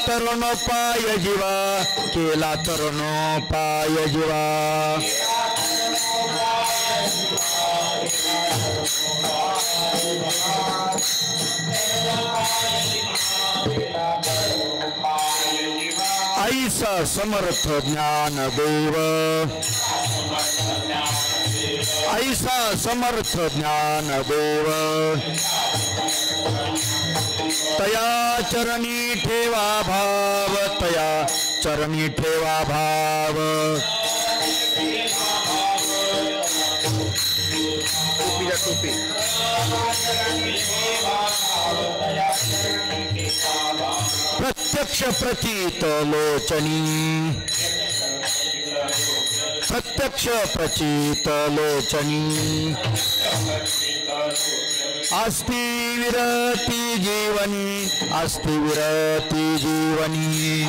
तरुणोपाय जीवा केला तरुणोपाय जीवा ऐसा समर्थ ज्ञानदेव ऐसा समर्थ ज्ञानदेव तया चरणी ठेवा भाव तया चरणी ठेवा भाव टोपी प्रत्यक्ष प्रचित लोचनी प्रत्यक्ष प्रचित लोचनी अस्ति विरति जीवनी अस्ति विरति जीवनी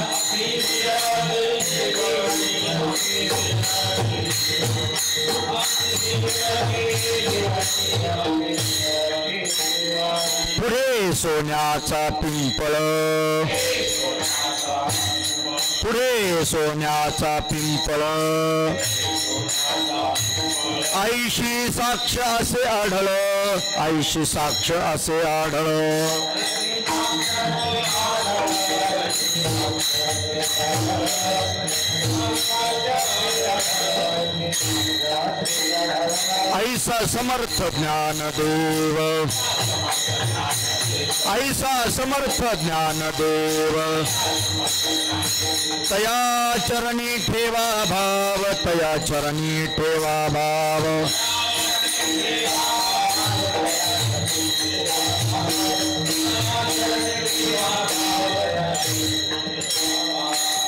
पुढे सोन्याचा पिंपळ पुढे सोन्याचा पिंपळ आईशी साक्ष असे आढळ आईशी साक्ष असे आढळ ऐसा समर्थ ज्ञानदेव ऐसा समर्थ ज्ञानदेव तया चरणी ठेवा भाव तया चरणी ठेवा भाव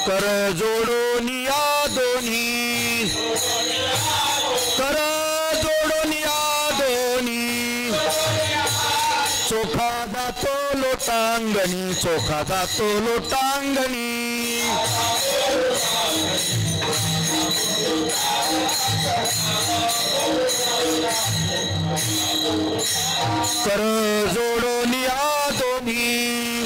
कर जोडून या दोन्ही कर जोडून या दोन्ही चोखा जातो लोटांगणी चोखा जातो लोटांगणी कर जोडून या दोन्ही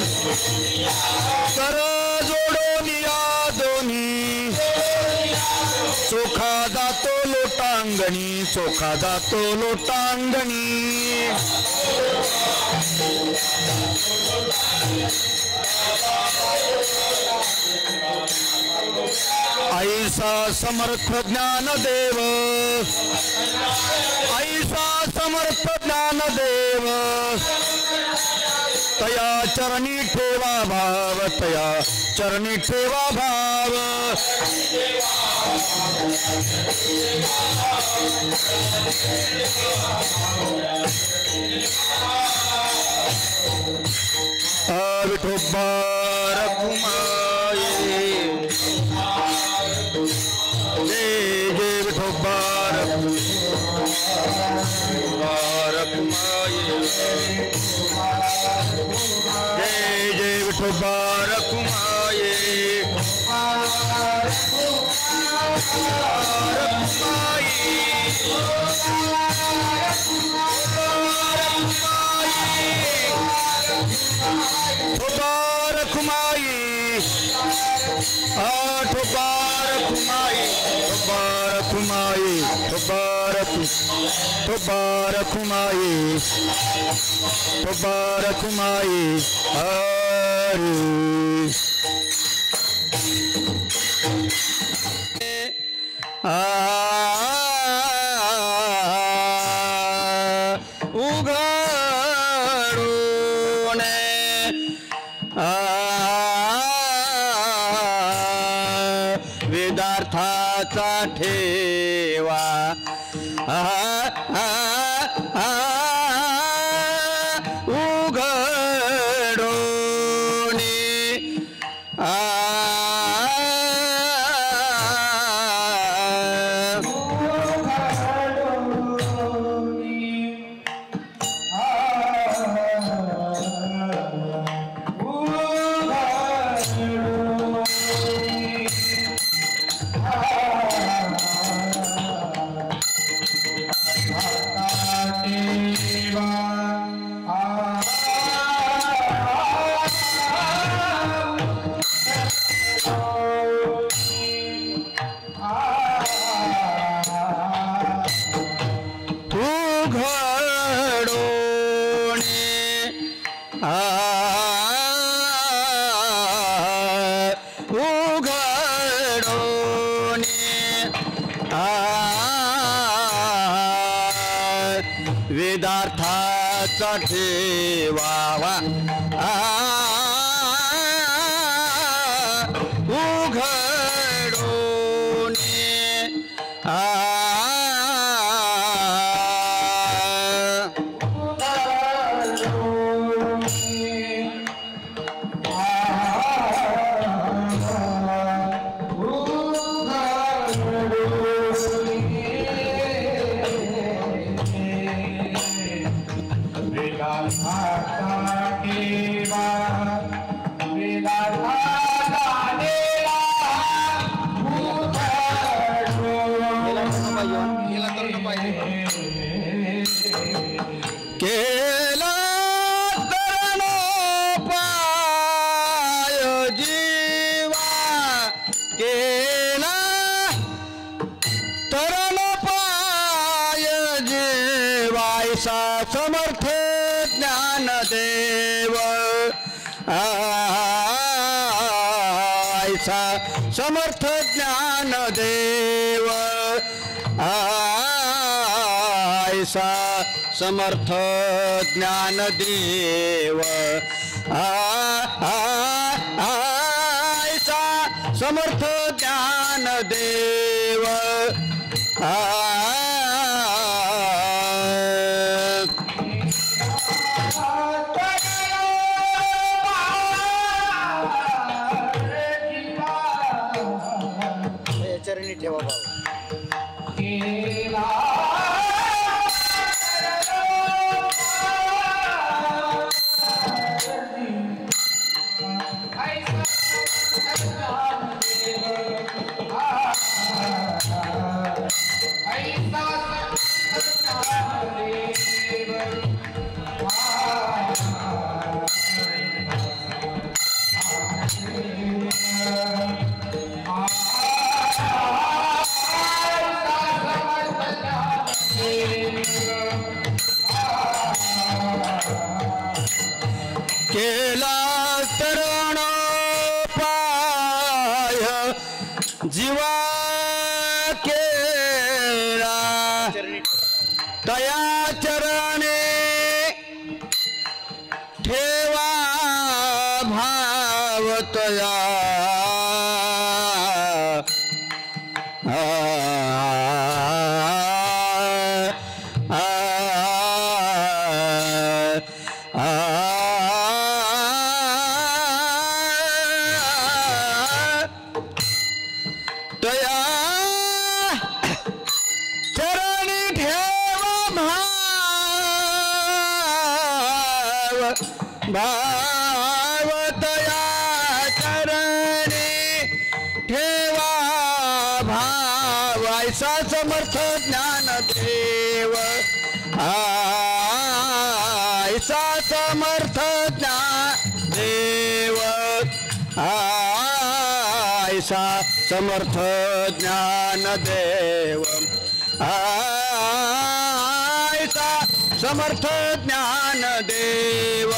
कर जोडून या दोन्ही चोखा जातो लोटांगणी चोखा जातो लोटांगणी ऐसा समर्थ ज्ञानदेव ऐसा समर्थ ज्ञानदेव तया चरणी ठेवा भाव तया चरणी ठेवा भाव विठोबा रखुमाये जय जय विठोबा रखुमाये जय जय विठोबा रखुमाये वेदार्थाचा ठेवा उघडोने वेदार्थाचा ठेवावा उघडोने केला तरणोपाय जीवा केला तरणोपाय जीवायसा समर्थ ज्ञानदेव आयसा समर्थ ज्ञानदेव आयसा समर्थ ज्ञानदेव आयसा समर्थ ज्ञानदेव चरणी ठेवा भाऊ केला तरणोपाय जीवा केला तया चरणे ठेवा भाव तया तया चरणी ठेवा भाव तया चरणी ठेवा भाव ऐसा समर्थ ज्ञानदेव ऐसा समर्थ ज्ञानदेव ऐसा समर्थ ज्ञानदेव ऐसा समर्थ ज्ञानदेव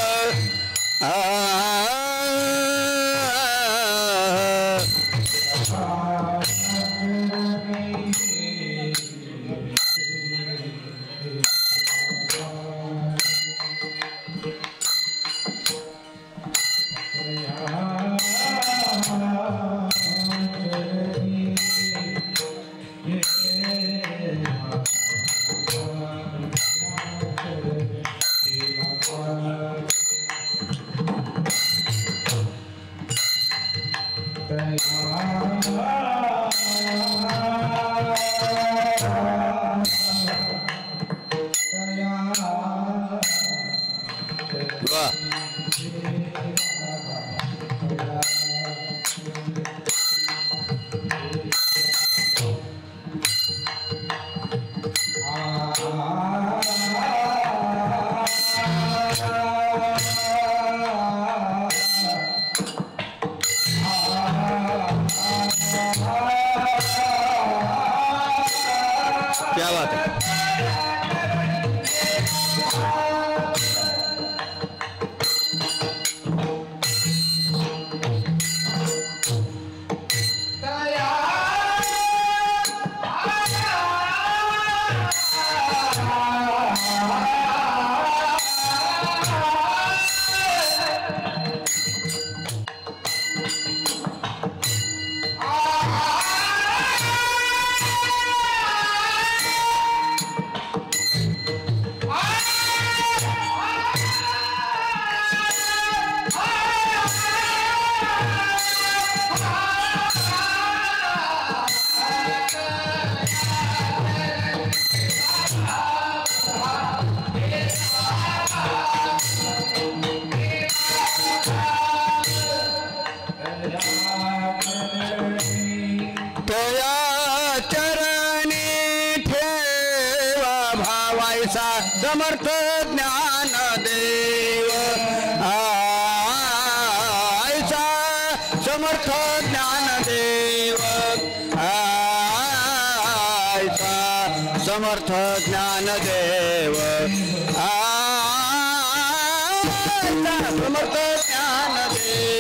तया चरणी ठेवा भावायचा समर्थ ज्ञानदेव आयचा समर्थ ज्ञानदेव आयचा समर्थ ज्ञानदेव आयचा समर्थ ज्ञानदेव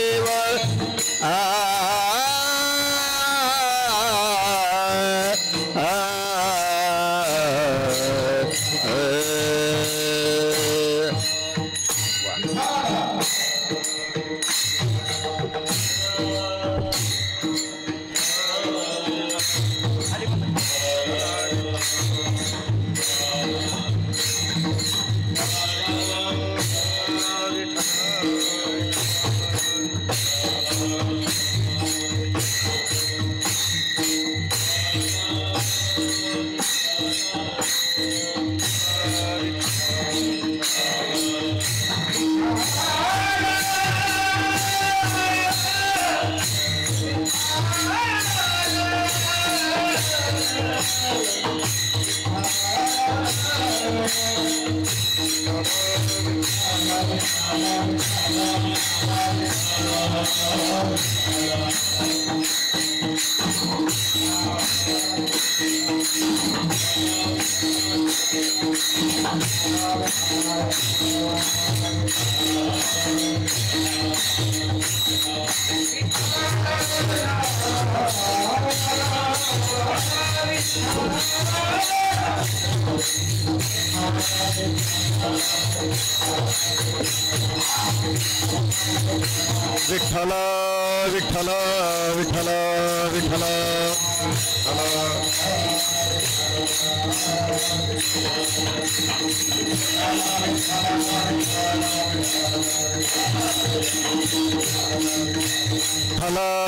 विठ्ठल विठ्ठल विठ्ठल विठ्ठल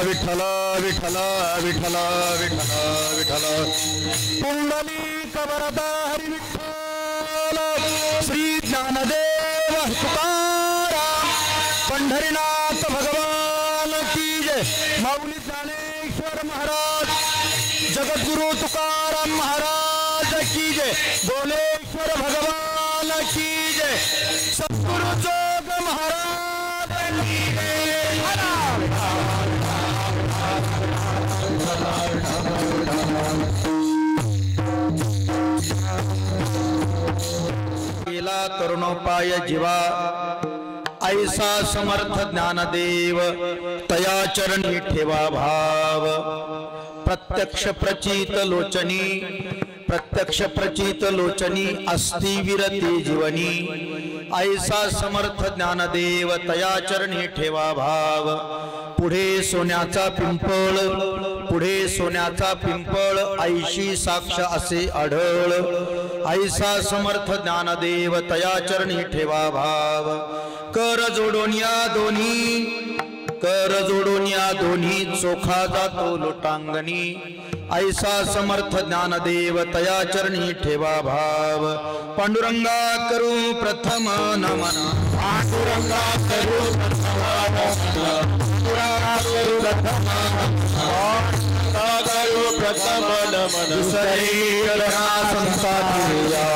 विठ्ठल विठ्ठल विठ्ठल विठ्ठल विठ्ठल पुंडलिक वरदा हरी विठ्ठल श्री ज्ञानदेव तुकाराम पंढरीनाथ भगवान की जय माऊली ज्ञानेश्वर महाराज जगद्गुरु तुकाराम महाराज की जय गोलेश्वर भगवान की जय सद्गुरु जोग महाराज की जय तरुणोपाय जीवा ऐसा समर्थ ज्ञानदेव तया चरणी ठेवा भाव प्रत्यक्ष प्रचित लोचनी अस्ति विरते जीवनी ऐसा समर्थ ज्ञानदेव तया चरणी ठेवा भाव पुढे सोन्याचा पिंपळ ऐशी साक्ष असे आढळ ऐसा समर्थ ज्ञानदेव तया चरणी ठेवा भाव कर जोडून या दोन्ही चोखा जातो लोटांगणी ऐसा समर्थ ज्ञानदेव तया चरणी ठेवा भाव पांडुरंगा करू प्रथम नमन पांडुरंगा करू प्रथम नमन शरीर संसारिया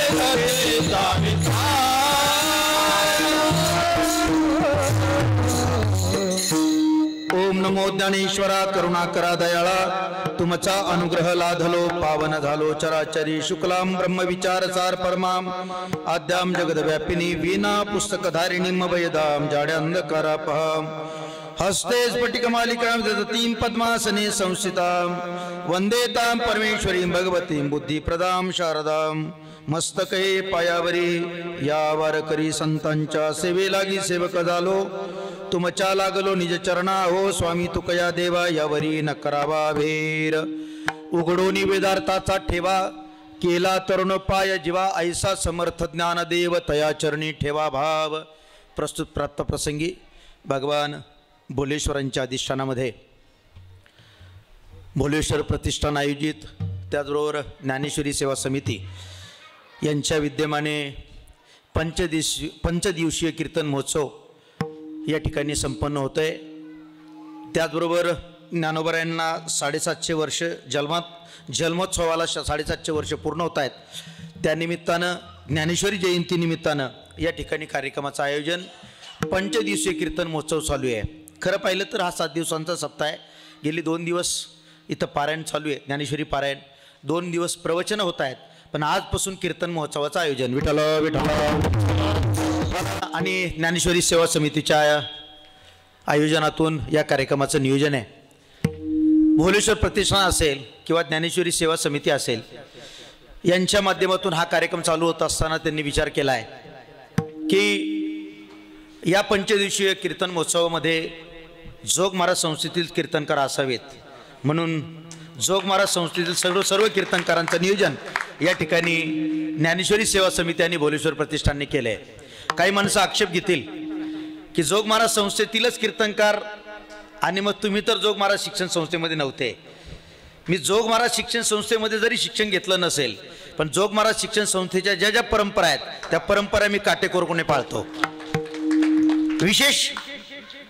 ओम नमो ज्ञानेश्वरा करुणाकरा दयाळा तुमचा अनुग्रह लाधलो पावन झालो चराचरी शुक्लाम ब्रह्म विचार सार परमाम आद्याम जगदव्यापिनी वीणा पुस्तकधारिणी मभयदाम जाड्या अंधकारापहाम हस्ते स्फटिकमालिकां ददतीं पद्मासने संस्थितां वंदे तां परमेश्वरीं भगवतीं बुद्धिप्रदां शारदां मस्तके पायावरी या वारकरी संतांच्या सेवे लागी सेवक झालो तुमच्या लागलो निज चरणा हो स्वामी तुकया देवा यावरी न करावा भेर उघडोनी वेदार्थाचा ठेवा केला तरुण पाय जीवा ऐसा समर्थ ज्ञानदेव तया चरणी ठेवा भाव। प्रस्तुत प्राप्त प्रसंगी भगवान भोलेश्वरांच्या अधिष्ठानामध्ये भोलेश्वर प्रतिष्ठान आयोजित त्याचबरोबर ज्ञानेश्वरी सेवा समिती यांच्या विद्यमाने पंचदिवसीय कीर्तन महोत्सव या ठिकाणी संपन्न होत आहे। त्याचबरोबर ज्ञानोबरायांना 750 वर्ष जन्मोत्सवाला 750 वर्ष पूर्ण होत आहेत। त्यानिमित्तानं ज्ञानेश्वरी जयंतीनिमित्तानं या ठिकाणी कार्यक्रमाचं आयोजन पंचदिवसीय कीर्तन महोत्सव चालू आहे। खरं पाहिलं तर हा 7 दिवसांचा सप्ताह आहे। गेली 2 दिवस इथं पारायण चालू आहे, ज्ञानेश्वरी पारायण 2 दिवस प्रवचनं होत आहेत, पण आजपासून कीर्तन महोत्सवाचं आयोजन विठ्ठल विठ्ठल आणि ज्ञानेश्वरी सेवा समितीच्या आयोजनातून या कार्यक्रमाचं नियोजन आहे। भोलेश्वर प्रतिष्ठान असेल किंवा ज्ञानेश्वरी सेवा समिती असेल यांच्या माध्यमातून हा कार्यक्रम चालू होत असताना त्यांनी विचार केला आहे की या पंचदिवसीय कीर्तन महोत्सवामध्ये जोग महाराज संस्थेतील कीर्तनकार असावेत, म्हणून जोग महाराज संस्थेतील सर्व कीर्तनकारांचं नियोजन या ठिकाणी ज्ञानेश्वरी सेवा समिती आणि भोलेश्वर प्रतिष्ठानने केले आहे। काही माणसं आक्षेप घेतील की जोग महाराज संस्थेतीलच कीर्तनकार आणि मग तुम्ही तर जोग महाराज शिक्षण संस्थेमध्ये नव्हते। मी जोग महाराज शिक्षण संस्थेमध्ये जरी शिक्षण घेतलं नसेल पण जोग महाराज शिक्षण संस्थेच्या ज्या ज्या परंपरा आहेत त्या परंपरा मी काटेकोरपणे पाळतो। विशेष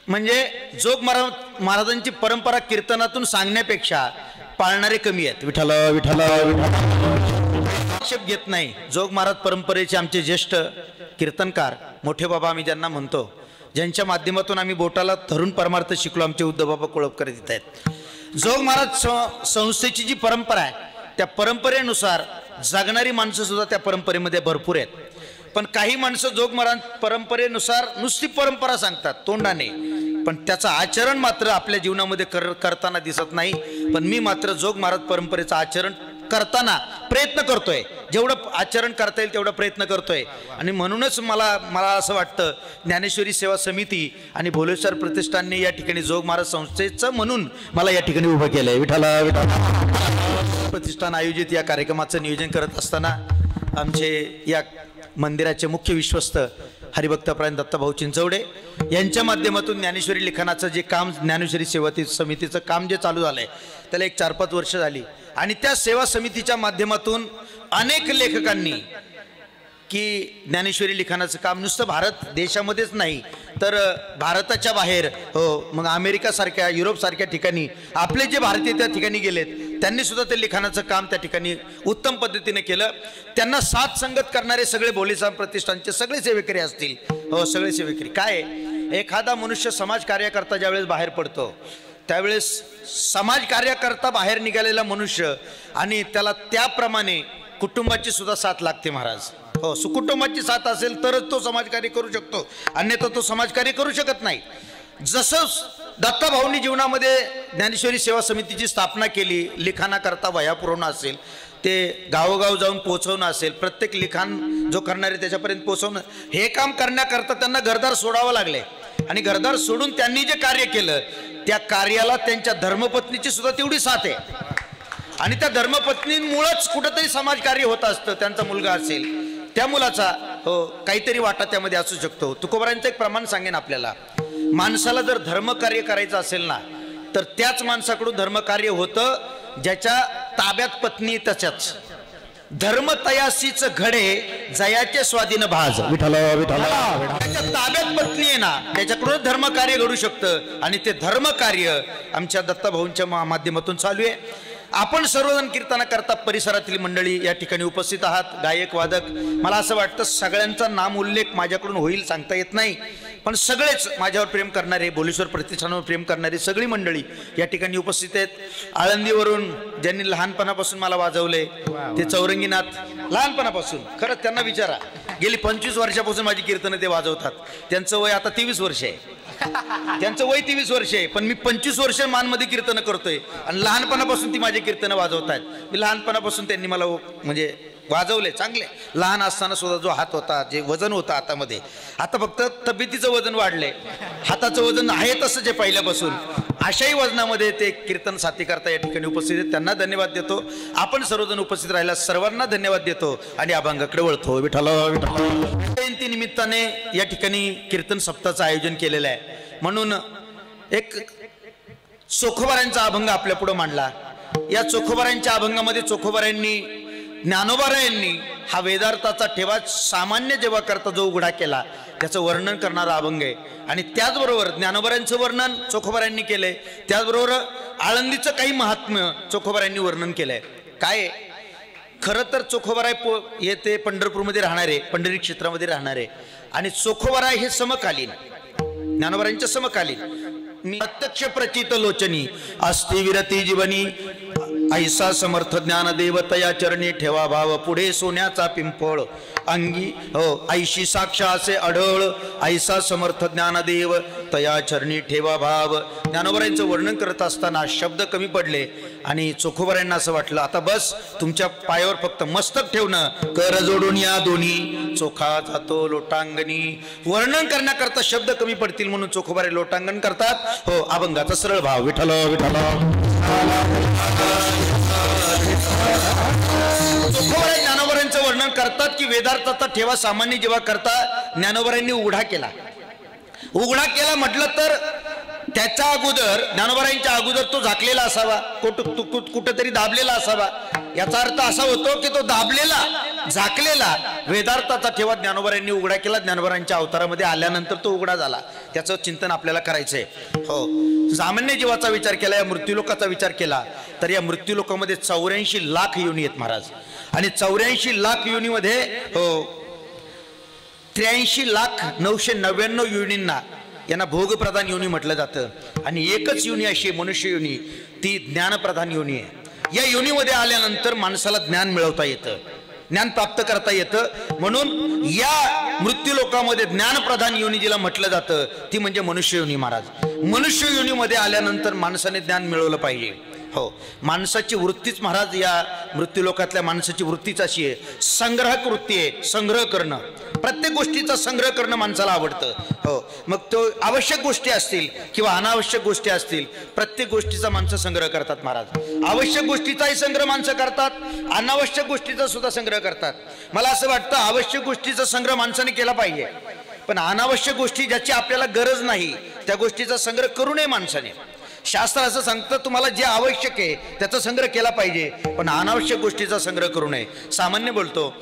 म्हणजे जोग महाराजांची परंपरा कीर्तनातून सांगण्यापेक्षा पाळणारे कमी आहेत। विठ्ठल विठ्ठल आक्षेप घेत नाही। जोग महाराज परंपरेचे आमचे ज्येष्ठ कीर्तनकार मोठे बाबा आम्ही ज्यांना म्हणतो, ज्यांच्या माध्यमातून आम्ही बोटाला धरून परमार्थ शिकलो, आमचे उद्धव बाबा कोळपकर येत आहेत। जोग महाराज संस्थेची जी परंपरा आहे त्या परंपरेनुसार जगणारी माणसं सुद्धा त्या परंपरेमध्ये भरपूर आहेत, पण काही माणसं जोग महाराज परंपरेनुसार नुसती परंपरा सांगतात तोंडाने, पण त्याचं आचरण मात्र आपल्या जीवनामध्ये करताना दिसत नाही। पण मी मात्र जोग महाराज परंपरेचं आचरण करताना प्रयत्न करतोय, जेवढं आचरण करता येईल तेवढा प्रयत्न करतोय। आणि म्हणूनच मला असं वाटतं ज्ञानेश्वरी सेवा समिती आणि भोलेश्वर प्रतिष्ठानने या ठिकाणी जोग महाराज संस्थेचं म्हणून मला या ठिकाणी उभं केलंय। विठ्ठला विठ्ठला प्रतिष्ठान आयोजित या कार्यक्रमाचं नियोजन करत असताना आमचे या मंदिराचे मुख्य विश्वस्त हरिभक्तपरायण दत्ताभाऊ चिंचवडे यांच्या माध्यमातून ज्ञानेश्वरी लिखाणाचं जे काम ज्ञानेश्वरी सेवा समितीचं काम जे चालू झालंय त्याला एक 4-5 वर्ष झाली आणि त्या सेवा समितीच्या माध्यमातून अनेक लेखकांनी की ज्ञानेश्वरी लिखाणाचं काम नुसतं भारत देशामध्येच नाही तर भारताच्या बाहेर हो मग अमेरिकासारख्या युरोपसारख्या ठिकाणी आपले जे भारतीय त्या ठिकाणी गेलेत त्यांनी सुद्धा ते लिखाणाचं काम त्या ठिकाणी उत्तम पद्धतीने केलं। त्यांना साथ संगत करणारे सगळे भोलेश्वर प्रतिष्ठानचे सगळे सेवेकरी असतील, हो सगळे सेवेकरी। काय एखादा मनुष्य समाज कार्यकर्ता ज्यावेळेस बाहेर पडतो त्यावेळेस समाज कार्यकर्ता बाहेर निघालेला मनुष्य आणि त्याला त्याप्रमाणे कुटुंबाची सुद्धा साथ लागते महाराज। हो सुकुटुंबाची साथ असेल तरच तो समाजकार्य करू शकतो, अन्यथा तो समाजकार्य करू शकत नाही। जसं दत्ताभाऊंनी जीवनामध्ये ज्ञानेश्वरी सेवा समितीची स्थापना केली, लिखाणाकरता वह्या पुरवणं असेल, ते गावोगाव जाऊन पोहोचवणं असेल, प्रत्येक लिखाण जो करणारे त्याच्यापर्यंत पोहोचवणं, हे काम करण्याकरता त्यांना घरदार सोडावं लागले आणि घरदार सोडून त्यांनी जे कार्य केलं त्या कार्याला त्यांच्या धर्मपत्नीची सुद्धा तेवढी साथ आहे आणि त्या धर्मपत्नीमुळेच कुठंतरी समाजकार्य होत असतं। त्यांचा मुलगा असेल त्या मुलाचा हो काहीतरी वाटा त्यामध्ये असू शकतो। तुकोबारांचं एक प्रमाण सांगेन आपल्याला, माणसाला जर धर्मकार्य करायचं असेल ना तर त्याच माणसाकडून धर्मकार्य होतं ज्याच्या ताब्यात पत्नी त्याच्याच धर्म तयासीच घडे जयाचे स्वाधीन भाज। विठ्ठला विठ्ठला त्याच्या ताब्यात पत्नी आहे ना त्याच्याकडून धर्मकार्य घडू शकतं आणि ते धर्मकार्य आमच्या दत्ताभाऊंच्या माध्यमातून चालू आहे। आपण सर्वजण कीर्तन करता परिसरातील मंडळी या ठिकाणी उपस्थित आहात, गायक वादक, मला असं वाटतं सगळ्यांचा नाम उल्लेख माझ्याकडून होईल सांगता येत नाही, पण सगळेच माझ्यावर प्रेम करणारे, बोलीश्वर प्रतिष्ठानावर प्रेम करणारी सगळी मंडळी या ठिकाणी उपस्थित आहेत. आळंदीवरून ज्यांनी लहानपणापासून मला वाजवले ते चौरंगीनाथ, लहानपणापासून, खरंच त्यांना विचारा, गेली 25 वर्षापासून माझी कीर्तनं ते वाजवतात. त्यांचं वय आता 23 वर्ष आहे, त्यांचं वय 23 वर्ष आहे, पण मी 25 वर्ष मानमध्ये कीर्तन करतोय आणि लहानपणापासून ती माझी कीर्तनं वाजवतात. मी लहानपणापासून त्यांनी मला म्हणजे वाजवले चांगले. लहान असताना सुद्धा जो हात होता, जे वजन होतं हातामध्ये, आता फक्त तब्येतीचं वजन वाढलंय, हाताचं वजन आहे तसंच आहे पहिल्यापासून. अशाही वजनामध्ये ते कीर्तन साथी करता या ठिकाणी उपस्थित आहेत, त्यांना धन्यवाद देतो. आपण सर्वजण उपस्थित राहिला सर्वांना धन्यवाद देतो आणि अभंगाकडे वळतो. विठ्ठल विठ्ठल. जयंती निमित्ताने या ठिकाणी कीर्तन सप्ताहाचं आयोजन केलेलं आहे, म्हणून एक चोखोबारांचा अभंग आपल्या पुढे मांडला. या चोखोबारांच्या अभंगामध्ये चोखोबारांनी, ज्ञानोबारायांनी हा वेदार्थाचा ठेवा सामान्य जेव्हा करता जो उघडा केला त्याचं वर्णन करणारा अभंग आहे. आणि त्याचबरोबर ज्ञानोबारांचं वर्णन चोखोबारांनी केलंय, त्याचबरोबर आळंदीचं काही महात्म्य चोखोबारांनी वर्णन केलंय. काय खरं तर चोखोबाराय हे ते पंढरपूरमध्ये राहणारे, पंढरी क्षेत्रामध्ये राहणारे, आणि चोखोबाराय हे समकालीन, ज्ञानोबारांच्या समकालीन. प्रत्यक्ष प्रचित लोचनी अस्ति विरती जीवनी, ऐसा समर्थ ज्ञानदेव तया चरणी ठेवा भाव, पुढे सोन्याचा पिंपळ अंगी हो ऐशी साक्ष असे आढळ, ऐसा समर्थ ज्ञानदेव तया चरणी ठेवा भाव. ज्ञानोबारांचं वर्णन करत असताना शब्द कमी पडले आणि चोखोबारांना असं वाटलं आता बस, तुमच्या पायावर फक्त मस्तक ठेवणं, कर जोडून या दोन्ही चोखा जातो लोटांगणी. वर्णन करण्याकरता शब्द कमी पडतील म्हणून चोखोबारे लोटांगण करतात. हो, अभंगाचा सरळ भाव. विठ्ठल विठ्ठल. चोखोबारे ज्ञानोबारांचं वर्णन करतात की वेदार्थाचा ठेवा सामान्य जेव्हा करता ज्ञानोबारांनी उघडा केला. उघडा केला म्हटलं तर त्याच्या अगोदर, ज्ञानोबारांच्या अगोदर तो झाकलेला असावा, कुठंतरी दाबलेला असावा. याचा अर्थ असा होतो की तो दाबलेला, झाकलेला वेदार्थाचा ठेवा ज्ञानोबारांनी उघडा केला. ज्ञानोबारांच्या अवतारामध्ये आल्यानंतर तो उघडा झाला. त्याचं चिंतन आपल्याला करायचंय. हो, सामान्य जीवाचा विचार केला, या मृत्यूलोकाचा विचार केला तर या मृत्यूलोकामध्ये 84 लाख योनी आहेत महाराज. आणि 84 लाख योनीमध्ये हो 83,999 योनींना यांना भोगप्रधान योनी म्हटलं जातं. आणि एकच योनी अशी मनुष्य योनी, ती ज्ञानप्रधान योनी आहे. या योनीमध्ये आल्यानंतर माणसाला ज्ञान मिळवता येतं, ज्ञान प्राप्त करता येतं. म्हणून या मृत्यूलोकामध्ये ज्ञानप्रधान योनी जिला म्हटलं जातं ती म्हणजे मनुष्य योनी महाराज. मनुष्य योनीमध्ये आल्यानंतर माणसाने ज्ञान मिळवलं पाहिजे. हो, माणसाची वृत्तीच महाराज, या मृत्यूलोकातल्या माणसाची वृत्तीच अशी आहे, संग्रहक वृत्ती आहे. संग्रह करणं, प्रत्येक गोष्टीचा संग्रह करणं माणसाला आवडतं. हो, मग तो आवश्यक गोष्टी असतील किंवा अनावश्यक गोष्टी असतील, प्रत्येक गोष्टीचा माणसं संग्रह करतात महाराज. आवश्यक गोष्टीचाही संग्रह माणसं करतात, अनावश्यक गोष्टीचा सुद्धा संग्रह करतात. मला असं वाटतं आवश्यक गोष्टीचा संग्रह माणसाने केला पाहिजे, पण अनावश्यक गोष्टी ज्याची आपल्याला गरज नाही त्या गोष्टीचा संग्रह करू नये माणसाने. शास्त्र असं सांगतं तुम्हाला जे आवश्यक आहे त्याचा संग्रह केला पाहिजे, पण अनावश्यक गोष्टीचा संग्रह करू नये. सामान्य बोलतो,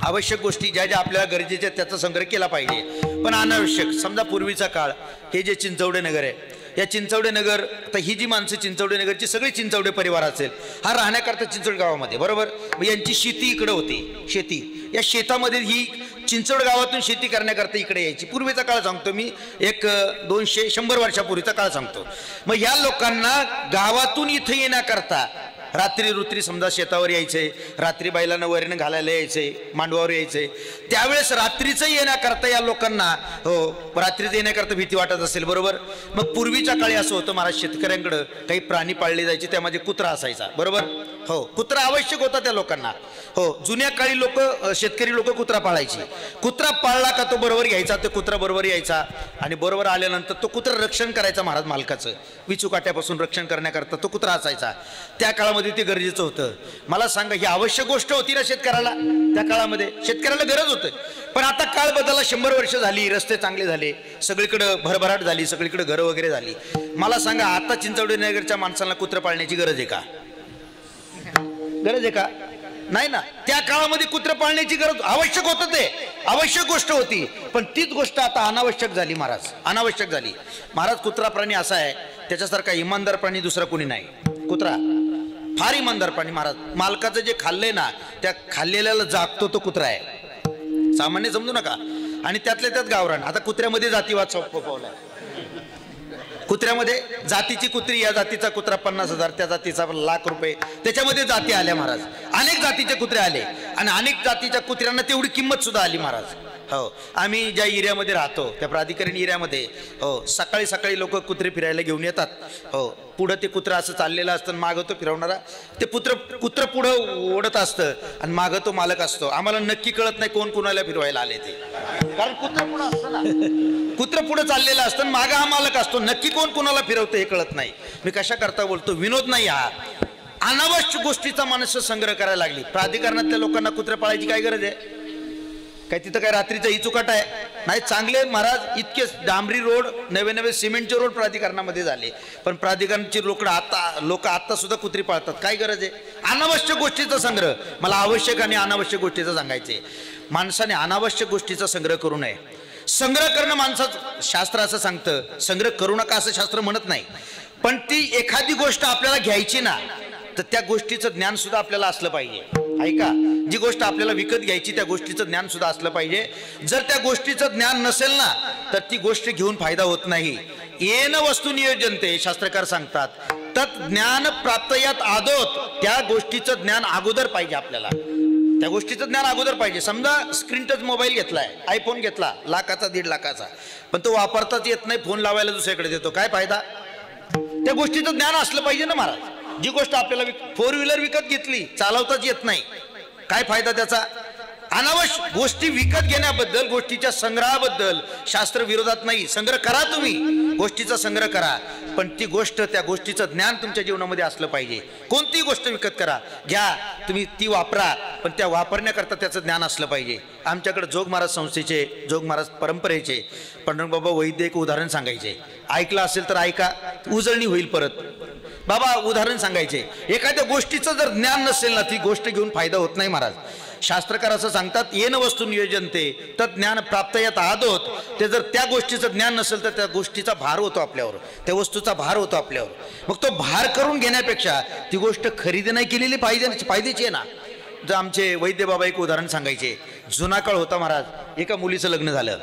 आवश्यक गोष्टी ज्या ज्या आपल्याला गरजेच्या त्याचा संग्रह केला पाहिजे, पण अनावश्यक, समजा पूर्वीचा काळ, हे जे चिंचवडे नगर आहे, या चिंचवडे नगर, तर ही जी माणसं चिंचवडे नगरची सगळी चिंचवडे परिवार असेल, हा राहण्याकरता चिंचवड गावामध्ये, बरोबर, मग यांची शेती इकडे होती. शेती, या शेतामध्ये ही चिंचवड गावातून शेती करण्याकरता इकडे यायची. पूर्वीचा काळ सांगतो मी, एक 200-100 वर्षापूर्वीचा काळ सांगतो. मग ह्या लोकांना गावातून इथं येण्याकरता रात्री रुत्री समजा शेतावर यायचे, रात्री बैलांना वैरण घालायला यायचे, मांडवावर यायचे. त्यावेळेस रात्रीचं येण्याकरता या लोकांना, हो, रात्रीचं येण्याकरता भीती वाटत असेल, बरोबर. मग पूर्वीच्या काळी असं होतं महाराज, शेतकऱ्यांकडं काही प्राणी पाळले जायचे, त्यामध्ये कुत्रा असायचा, बरोबर. हो, कुत्रा आवश्यक होता त्या लोकांना. हो, जुन्या काळी लोक, शेतकरी लोक कुत्रा पाळायची. कुत्रा पाळला का तो बरोबर घ्यायचा, तो कुत्रा बरोबर यायचा आणि बरोबर आल्यानंतर तो कुत्रा रक्षण करायचा महाराज मालकाचं, विचुकाट्यापासून रक्षण करण्याकरता तो कुत्रा असायचा. त्या काळामध्ये ते गरजेचं होतं. मला सांगा, ही आवश्यक गोष्ट होती ना शेतकऱ्याला, त्या काळामध्ये शेतकऱ्याला गरज होतं. पण आता काळ बदलला, 100 वर्ष झाली, रस्ते चांगले झाले, सगळीकडे भरभराट झाली, सगळीकडे घरं वगैरे झाली. मला सांगा, आता चिंचवडे नगरच्या माणसांना कुत्रा पाळण्याची गरज आहे का? गरज आहे का? नाही ना. त्या काळामध्ये कुत्रा पाळण्याची गरज आवश्यक होतं, ते आवश्यक गोष्ट होती, पण तीच गोष्ट आता अनावश्यक झाली महाराज, अनावश्यक झाली महाराज. कुत्रा प्राणी असा आहे, त्याच्यासारखा इमानदार प्राणी दुसरा कोणी नाही. कुत्रा फार इमानदारपणे महाराज. मालकाचं जे खाल्लंय ना त्या खाल्लेल्याला जागतो तो कुत्रा आहे, सामान्य समजू नका. आणि त्यातल्या त्यात गावरान. आता कुत्र्यामध्ये जातीवाद फोफावलाय. कुत्र्यामध्ये जातीची कुत्री, या जातीचा कुत्रा 50,000, त्या जातीचा ₹1,00,000. त्याच्यामध्ये जाती आल्या महाराज. अनेक जातीचे कुत्रे आले आणि अनेक जातीच्या कुत्र्यांना तेवढी किंमत सुद्धा आली महाराज. हो, आम्ही ज्या एरियामध्ये राहतो त्या प्राधिकरण एरियामध्ये हो सकाळी सकाळी लोक कुत्रे फिरायला घेऊन येतात. हो, पुढं ते कुत्रं असं चाललेलं असतं, मागं तो फिरवणारा ते कुत्रं पुढं ओढत असतं आणि मागं तो मालक असतो. आम्हाला नक्की कळत नाही कोण कुणाला फिरवायला आले ते, कारण कुत्रं पुढं असतं ना, कुत्रं पुढं चाललेलं असतं, मागं हा मालक असतो. नक्की कोण कुणाला फिरवतं हे कळत नाही. मी कशा करता बोलतो, विनोद नाही हा. अनावश्यक गोष्टीचा माणसं संग्रह करायला लागली. प्राधिकरणातल्या लोकांना कुत्रे पाळायची काय गरज आहे? काय तिथं काय रात्रीचा ही चुकाट आहे? नाही, चांगले महाराज इतके डांबरी रोड, नवे नवे सिमेंटचे रोड प्राधिकरणामध्ये झाले, पण प्राधिकरणाची लोक आता सुद्धा कुत्री पाळतात. काय गरज आहे? अनावश्यक गोष्टीचा संग्रह. मला आवश्यक आणि अनावश्यक गोष्टीचं सांगायचे. माणसाने अनावश्यक गोष्टीचा संग्रह करू नये. संग्रह करणं माणसाचं, शास्त्र असं सांगतं संग्रह करू नका असं शास्त्र म्हणत नाही, पण ती एखादी गोष्ट आपल्याला घ्यायची ना तर त्या गोष्टीचं ज्ञान सुद्धा आपल्याला असलं पाहिजे. ऐका, जी गोष्ट आपल्याला विकत घ्यायची त्या गोष्टीचं ज्ञान सुद्धा असलं पाहिजे. जर त्या गोष्टीचं ज्ञान नसेल ना तर ती गोष्ट घेऊन फायदा होत नाही. येन वस्तू नियोजनते शास्त्रकार सांगतात, तत् ज्ञान प्राप्तयात आदोत. त्या गोष्टीचं ज्ञान अगोदर पाहिजे आपल्याला, त्या गोष्टीचं ज्ञान अगोदर पाहिजे. समजा स्क्रीन टच मोबाईल घेतलाय, आयफोन घेतला, लाखाचा 1.5 लाखाचा, पण तो वापरताच येत नाही, फोन लावायला दुसऱ्याकडे देतो, काय फायदा? त्या गोष्टीचं ज्ञान असलं पाहिजे ना महाराज. जी गोष्ट आपल्याला 4 व्हीलर विकत घेतली, चालवताच येत नाही, काय फायदा त्याचा? अनावश्यक गोष्टी विकत घेण्याबद्दल, गोष्टीच्या संग्रहाबद्दल शास्त्र विरोधात नाही. संग्रह करा, तुम्ही गोष्टीचा संग्रह करा, पण ती गोष्ट, त्या गोष्टीचं ज्ञान तुमच्या जीवनामध्ये असलं पाहिजे. कोणतीही गोष्ट विकत करा, घ्या, तुम्ही ती वापरा, पण त्या वापरण्याकरता त्याचं ज्ञान असलं पाहिजे. आमच्याकडे जोग महाराज संस्थेचे, जोग महाराज परंपरेचे पंढरबाबा वैद्य एक उदाहरण सांगायचे. ऐकलं असेल तर ऐका, उजळणी होईल परत. बाबा उदाहरण सांगायचे, एखाद्या गोष्टीचं जर ज्ञान नसेल ना ती गोष्ट घेऊन फायदा होत नाही महाराज. शास्त्रकार असं सांगतात, येन वस्तू नियोजनते तत् ज्ञान प्राप्तयात आदोत. ते जर त्या गोष्टीचं ज्ञान नसेल तर त्या गोष्टीचा भार होतो आपल्यावर, त्या वस्तूचा भार होतो आपल्यावर. मग तो भार करून घेण्यापेक्षा ती गोष्ट खरेदी नाही केलेली फायद्याची आहे ना. जर आमचे वैद्य बाबा एक उदाहरण सांगायचे. जुना काळ होता महाराज, एका मुलीचं लग्न झालं.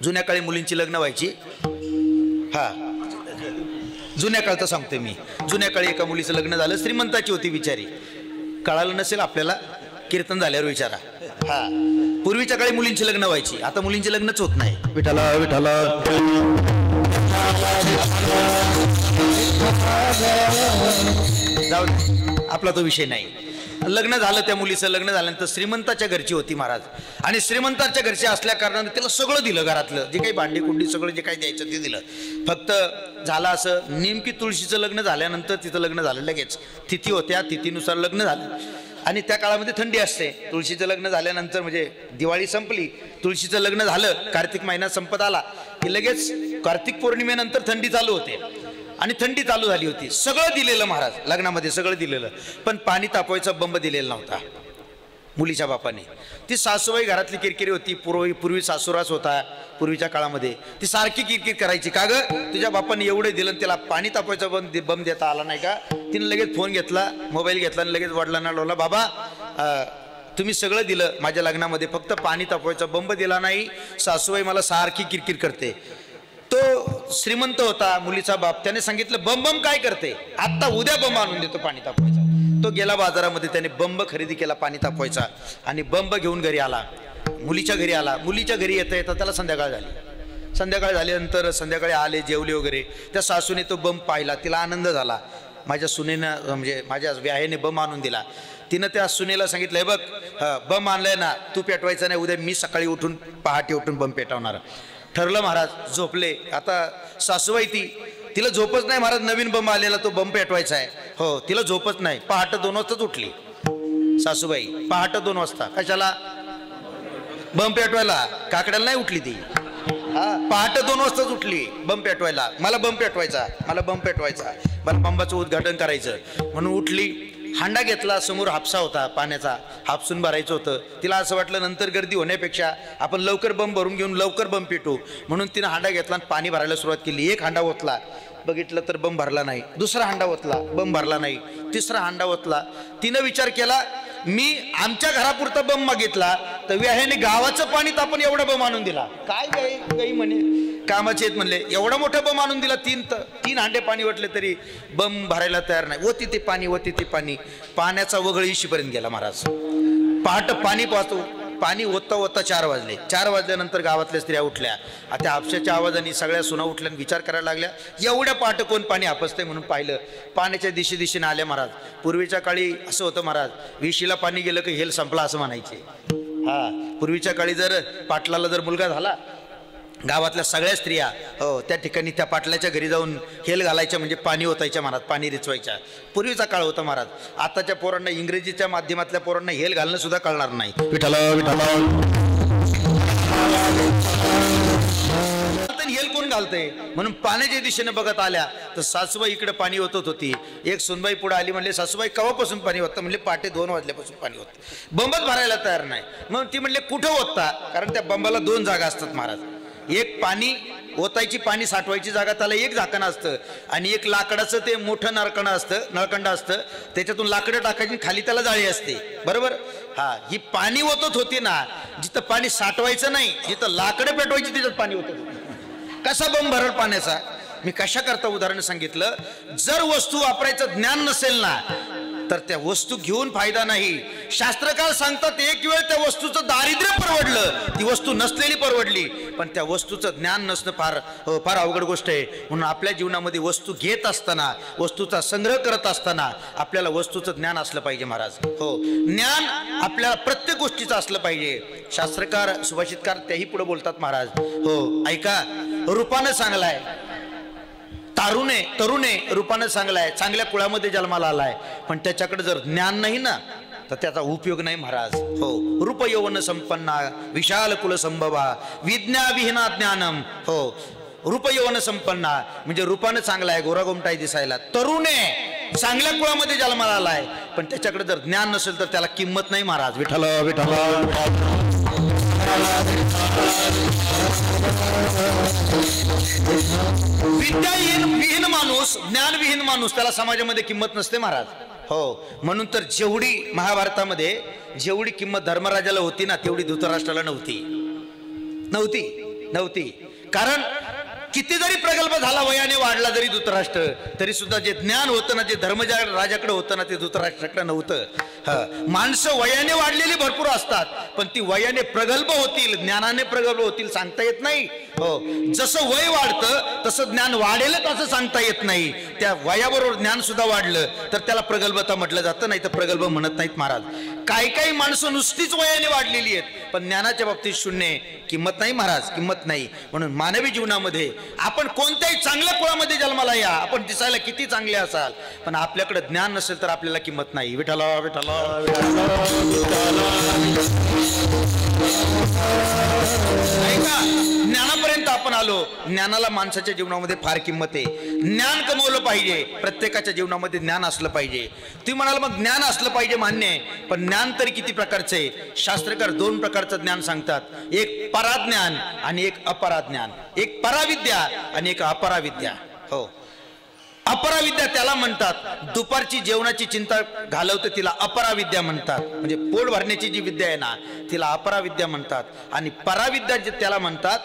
जुन्या काळी मुलींची लग्न व्हायची. हा, जुन्या काळचं सांगतोय मी. जुन्या काळी एका मुलीचं लग्न झालं, श्रीमंताची होती बिचारी. कळालं नसेल आपल्याला, कीर्तन झाल्यावर विचारा. हा, पूर्वीच्या काळी मुलींची लग्न व्हायची, आता मुलींची लग्नच होत नाही. विठाला विठाला जाऊ, आपला तो विषय नाही. लग्न झालं, त्या मुलीचं लग्न झाल्यानंतर श्रीमंताच्या घरची होती महाराज, आणि श्रीमंताच्या घरची असल्या कारणाने त्याला सगळं दिलं, घरातलं जे काही भांडी कुंडी सगळं जे काही द्यायचं ते दिलं. फक्त झालं असं, नेमकी तुळशीचं लग्न झाल्यानंतर तिथं लग्न झालं, लगेच तिथी होत्या, तिथीनुसार लग्न झालं. आणि त्या काळामध्ये थंडी असते. तुळशीचं लग्न झाल्यानंतर म्हणजे दिवाळी संपली, तुळशीचं लग्न झालं, कार्तिक महिना संपत आला की लगेच कार्तिक पौर्णिमेनंतर थंडी चालू होते. आणि थंडी चालू झाली होती. सगळं दिलेलं महाराज, लग्नामध्ये सगळं दिलेलं, पण पाणी तापवायचा बंब दिलेला नव्हता मुलीच्या बापाने. ती सासूबाई घरातली किरकिरी होती. पूर्वी सासूरास होता पूर्वीच्या काळामध्ये, ती सारखी किरकिर करायची, का ग तुझ्या बापाने एवढे दिलं त्याला पाणी तापवायचा बंब देता आला नाही का? तिने लगेच फोन घेतला, मोबाईल घेतला आणि लगेच वडिलांना लावला, बाबा तुम्ही सगळं दिलं माझ्या लग्नामध्ये, फक्त पाणी तापवायचा बंब दिला नाही. सासूबाई मला सारखी किरकिर करते. तो श्रीमंत होता मुलीचा बाप, त्याने सांगितलं बंबम काय करते, आता उद्या बंब आणून देतो पाणी तापवायचा. तो गेला बाजारामध्ये, त्याने बंब खरेदी केला पाणी तापवायचा, आणि बंब घेऊन घरी आला, मुलीच्या घरी आला. मुलीच्या घरी येता येता त्याला संध्याकाळ झाली. संध्याकाळ झाल्यानंतर संध्याकाळी आले, जेवले वगैरे. त्या सासूने तो बंब पाहिला, तिला आनंद झाला. माझ्या सुनेनं म्हणजे माझ्या व्याहेने बंब आणून दिला. तिनं त्या सुनेला सांगितलं, हे बघ बंब आणलाय ना, तू पेटवायचा नाही, उद्या मी सकाळी उठून पहाटे उठून बंब पेटवणार. ठरलं महाराज. झोपले. आता सासूबाई तिला झोपच नाही महाराज, नवीन बंब आलेला तो बंब पेटवायचा आहे. हो, तिला झोपच नाही. पहाटे 2 वाजताच उठली सासूबाई, पहाटे 2 वाजता. कशाला? बंब पेटवायला. काकड्याला नाही उठली ती. हा, पहाटे 2 वाजताच उठली बंब पेटवायला. मला बंब पेटवायचा, मला बंब पेटवायचा, मला बंबाचं उद्घाटन करायचं म्हणून उठली. हांडा घेतला, समोर हापसा होता पाण्याचा, हापसून भरायचं होतं. तिला असं वाटलं नंतर गर्दी होण्यापेक्षा आपण लवकर बंब भरून घेऊन लवकर बंब पेटू, म्हणून तिनं हांडा घेतला आणि पाणी भरायला सुरुवात केली. 1 हांडा ओतला, बघितलं तर बंब भरला नाही. दुसरा हांडा ओतला, बंब भरला नाही. तिसरा हांडा ओतला. तिनं विचार केला, मी आमच्या घरापुरता बंब मागितला तर व्याह्याने गावाचं पाणी तापून एवढा बंब आणून दिला. काय गाई म्हणे कामाचे आहेत म्हणले, एवढा मोठा बंब आणून दिला. तीन हांडे पाणी वाटले तरी बंब भरायला तयार नाही. होती ते पाणी, होती ते पाणी. पाण्याचा वगळ इशीपर्यंत गेला महाराज. पहाट पाणी पाहतो, पाणी ओतता ओतता 4 वाजले. 4 वाजल्यानंतर गावातल्या स्त्रिया उठल्या. त्या आपशाच्या आवाजाने सगळ्या सुना उठल्या, विचार करायला लागल्या, एवढ्या पहाट कोण पाणी आपसते म्हणून पाहिलं. पाण्याच्या दिशेने आल्या महाराज. पूर्वीच्या काळी असं होतं महाराज, विशीला पाणी गेलं की हेल संपला असं म्हणायचे. पूर्वीच्या काळी जर पाटलाला जर मुलगा झाला, गावातल्या सगळ्या स्त्रिया त्या ठिकाणी त्या पाटलाच्या घरी जाऊन हेल घालायच्या, म्हणजे पाणी ओतायच्या महाराज, पाणी रिचवायच्या. पूर्वीचा काळ होता महाराज. आताच्या पोरांना, इंग्रजीच्या माध्यमातल्या पोरांना हेल घालणं सुद्धा कळणार नाही. विठ्ठल विठ्ठल हेल कोण घालतंय म्हणून पाण्याच्या दिशेने बघत आल्या तर सासूबाई इकडे पाणी ओतत होती. एक सुनबाई पुढे आली, म्हणले सासूबाई कवापासून पाणी ओतता? म्हणले पहाटे 2 वाजल्यापासून पाणी ओततं. बंबच भरायला तयार नाही. मग ती म्हणले कुठं ओतता? कारण त्या बंबाला 2 जागा असतात महाराज. एक पाणी ओतायची, पाणी साठवायची जागा, त्याला एक झाकण असतं, आणि एक लाकडाचं ते मोठं नळकंड असतं, त्याच्यातून लाकडं टाकायची, खाली त्याला जाळी असते. बरोबर. ही पाणी ओतत होती ना, जिथं पाणी साठवायचं नाही, जिथं लाकडं पेटवायची तिथं पाणी ओतत होती. कसा बंब भरल पाण्याचा? मी कशा करता उदाहरण सांगितलं. जर वस्तू वापरायचं ज्ञान नसेल ना तर त्या वस्तू घेऊन फायदा नाही. शास्त्रकार सांगतात, एक वेळ त्या वस्तूचं दारिद्र्य परवडलं, ती वस्तू नसलेली परवडली, पण त्या वस्तूचं ज्ञान नसणं फार अवघड गोष्ट आहे. म्हणून आपल्या जीवनामध्ये वस्तू घेत असताना, वस्तूचा संग्रह करत असताना आपल्याला वस्तूचं ज्ञान असलं पाहिजे महाराज. ज्ञान आपल्याला प्रत्येक गोष्टीचं असलं पाहिजे. शास्त्रकार, सुभाषितकार त्याही पुढे बोलतात महाराज. ऐका, रूपानं चांगलाय, तरुणे रूपानं चांगलाय, चांगल्या कुळामध्ये जन्माला आलाय, पण त्याच्याकडे जर ज्ञान नाही ना तर त्याचा उपयोग नाही महाराज. रूप यौवन संपन्ना विशाल कुल संभवा विज्ञा विहीना ज्ञानम. रूप यौवन संपन्ना म्हणजे रूपानं चांगला आहे, गोरागोमटाई दिसायला, तरुणे चांगल्या कुळामध्ये जन्माला आलाय, पण त्याच्याकडे जर ज्ञान नसेल तर त्याला किंमत नाही महाराज. विठ्ठल विठ्ठल. विद्याविहीन माणूस, ज्ञानविहीन माणूस, त्याला समाजामध्ये किंमत नसते महाराज. म्हणून तर जेवढी महाभारतामध्ये जेवढी किंमत धर्मराजाला होती ना तेवढी धृतराष्ट्राला नव्हती. कारण किती जरी प्रगल्भ झाला, वयाने वाढला जरी धृतराष्ट्र, तरी सुद्धा जे ज्ञान होतं ना, जे धर्म राजाकडे होतं ना, ते धृतराष्ट्राकडे नव्हतं. माणसं वयाने वाढलेली भरपूर असतात, पण ती वयाने प्रगल्भ होतील, ज्ञानाने प्रगल्भ होतील सांगता येत नाही. जसं वय वाढतं तसं ज्ञान वाढेलच असं सांगता येत नाही. त्या वयाबरोबर ज्ञान सुद्धा वाढलं तर त्याला प्रगल्भता म्हटलं जातं, नाही तर प्रगल्भ म्हणत नाहीत महाराज. काही माणसं नुसतीच वयाने वाढलेली आहेत, पण ज्ञानाच्या बाबतीत शून्य, किंमत नाही महाराज, किंमत नाही. म्हणून मानवी जीवनामध्ये आपण कोणत्याही चांगल्या कुळामध्ये जन्माला या, आपण दिसायला किती चांगले असाल, पण आपल्याकडे ज्ञान नसेल तर आपल्याला किंमत नाही. विठ्ठल विठ्ठल. ज्ञानापर्यंत आपण आलो. ज्ञानाला माणसाच्या जीवनामध्ये फार किंमत आहे. ज्ञान कमवलं पाहिजे. प्रत्येकाच्या जीवनामध्ये ज्ञान असलं पाहिजे. तुम्ही म्हणाल मग ज्ञान असलं पाहिजे, मान्य आहे, पण ज्ञान तरी किती प्रकारचं आहे? शास्त्रकार 2 प्रकारचं ज्ञान सांगतात. एक पराज्ञान आणि एक अपराज्ञान. एक पराविद्या आणि एक अपराविद्या. अपराविद्या त्याला म्हणतात, दुपारची जेवणाची चिंता घालवते तिला अपराविद्या म्हणतात. म्हणजे पोट भरण्याची जी विद्या आहे ना तिला अपराविद्या म्हणतात. आणि पराविद्या जे त्याला म्हणतात,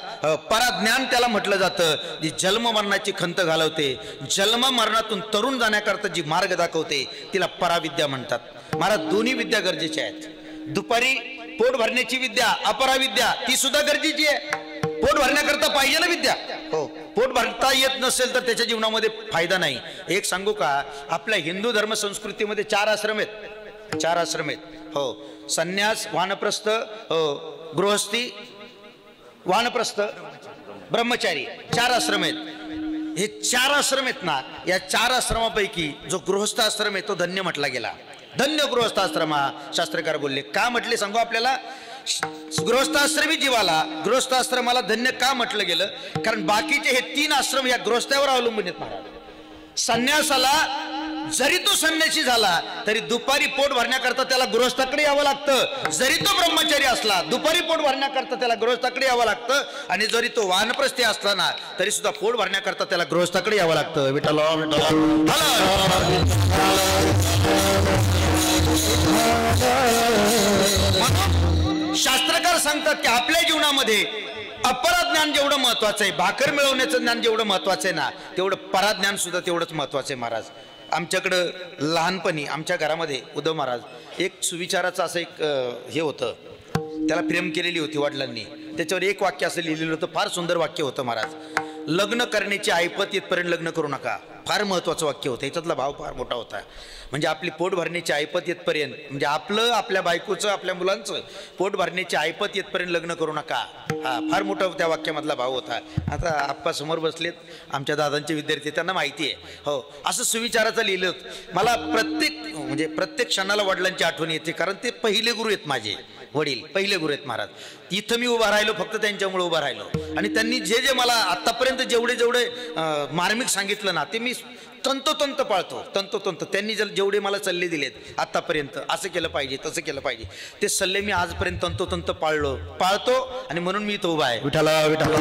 पराज्ञान त्याला म्हटलं जातं, जी जन्म मरणाची खंत घालवते, जन्म मरणातून तरुण जाण्याकरता जी मार्ग दाखवते तिला पराविद्या म्हणतात. महाराज, दोन्ही विद्या गरजेच्या आहेत. दुपारी पोट भरण्याची विद्या, अपराविद्या, ती सुद्धा गरजेची आहे. पोट भरण्याकरता पाहिजे ना विद्या. पोट भरता येत नसेल तर त्याच्या जीवनामध्ये फायदा नाही. एक सांगू का, आपल्या हिंदू धर्म संस्कृतीमध्ये 4 आश्रम आहेत. 4 आश्रम आहेत. संन्यास, वानप्रस्थ, गृहस्थी, वानप्रस्थ, ब्रह्मचारी, 4 आश्रम आहेत. हे 4 आश्रम आहेत ना, या 4 आश्रमापैकी जो गृहस्थ आश्रम आहे तो धन्य म्हटला गेला. धन्य गृहस्थाश्रमा, शास्त्रकार बोलले. का म्हटले सांगू आपल्याला? गृहस्थाश्रमी जीवाला, गृहस्थाश्रमाला धन्य का म्हटलं गेलं? कारण बाकीचे हे 3 आश्रम या गृहस्थावर अवलंबून आहेत महाराज. संन्यासाला जरी तो संन्यासी झाला तरी दुपारी पोट भरण्याकरता त्याला गृहस्थाकडे यावं लागतं. जरी तो ब्रह्मचारी असला दुपारी पोट भरण्याकरता त्याला गृहस्थाकडे यावं लागतं. आणि जरी तो वानप्रस्थी असला ना तरी सुद्धा पोट भरण्याकरता त्याला गृहस्थाकडे यावं लागतं. विठ्ठल शास्त्रकार सांगतात की आपल्या जीवनामध्ये अपराज्ञान जेवढं महत्वाचं आहे, भाकर मिळवण्याचं ज्ञान जेवढं महत्वाचं आहे ना तेवढं पराज्ञान सुद्धा तेवढंच महत्वाचं आहे. महाराज आमच्याकडं लहानपणी आमच्या घरामध्ये उद्धव महाराज एक सुविचाराचं असं एक हे होतं, त्याला प्रेम केलेली होती वडिलांनी. त्याच्यावर एक वाक्य असं लिहिलेलं होतं, फार सुंदर वाक्य होतं महाराज. लग्न करण्याची ऐपत येतपर्यंत लग्न करू नका. फार महत्वाचं वाक्य होतं, याच्यातला भाव फार मोठा होता. म्हणजे आपली पोट भरण्याची ऐपत येतपर्यंत, म्हणजे आपलं आपल्या बायकोचं आपल्या मुलांचं पोट भरण्याची ऐपत येतपर्यंत लग्न करू नका. हा फार मोठा त्या वाक्यामधला भाव होता. आता आप्पा समोर बसलेत आमच्या दादांचे विद्यार्थी, त्यांना माहिती आहे. हो, असं सुविचाराचं लिहिलं. मला प्रत्येक क्षणाला वडिलांची आठवण येते, कारण ते पहिले गुरु आहेत माझे. वडील पहिले गुरु आहेत महाराज. इथं मी उभा राहिलो फक्त त्यांच्यामुळे उभा राहिलो. आणि त्यांनी जे मला आतापर्यंत जेवढे मार्मिक सांगितलं ना ते मी तंतोतंत पाळतो. तंतोतंत त्यांनी जेवढे मला सल्ले दिलेत आतापर्यंत, असं केलं पाहिजे तसं केलं पाहिजे, ते सल्ले मी आजपर्यंत तंतोतंत पाळतो. आणि म्हणून मी इथं उभा आहे. विठ्ठला विठ्ठला.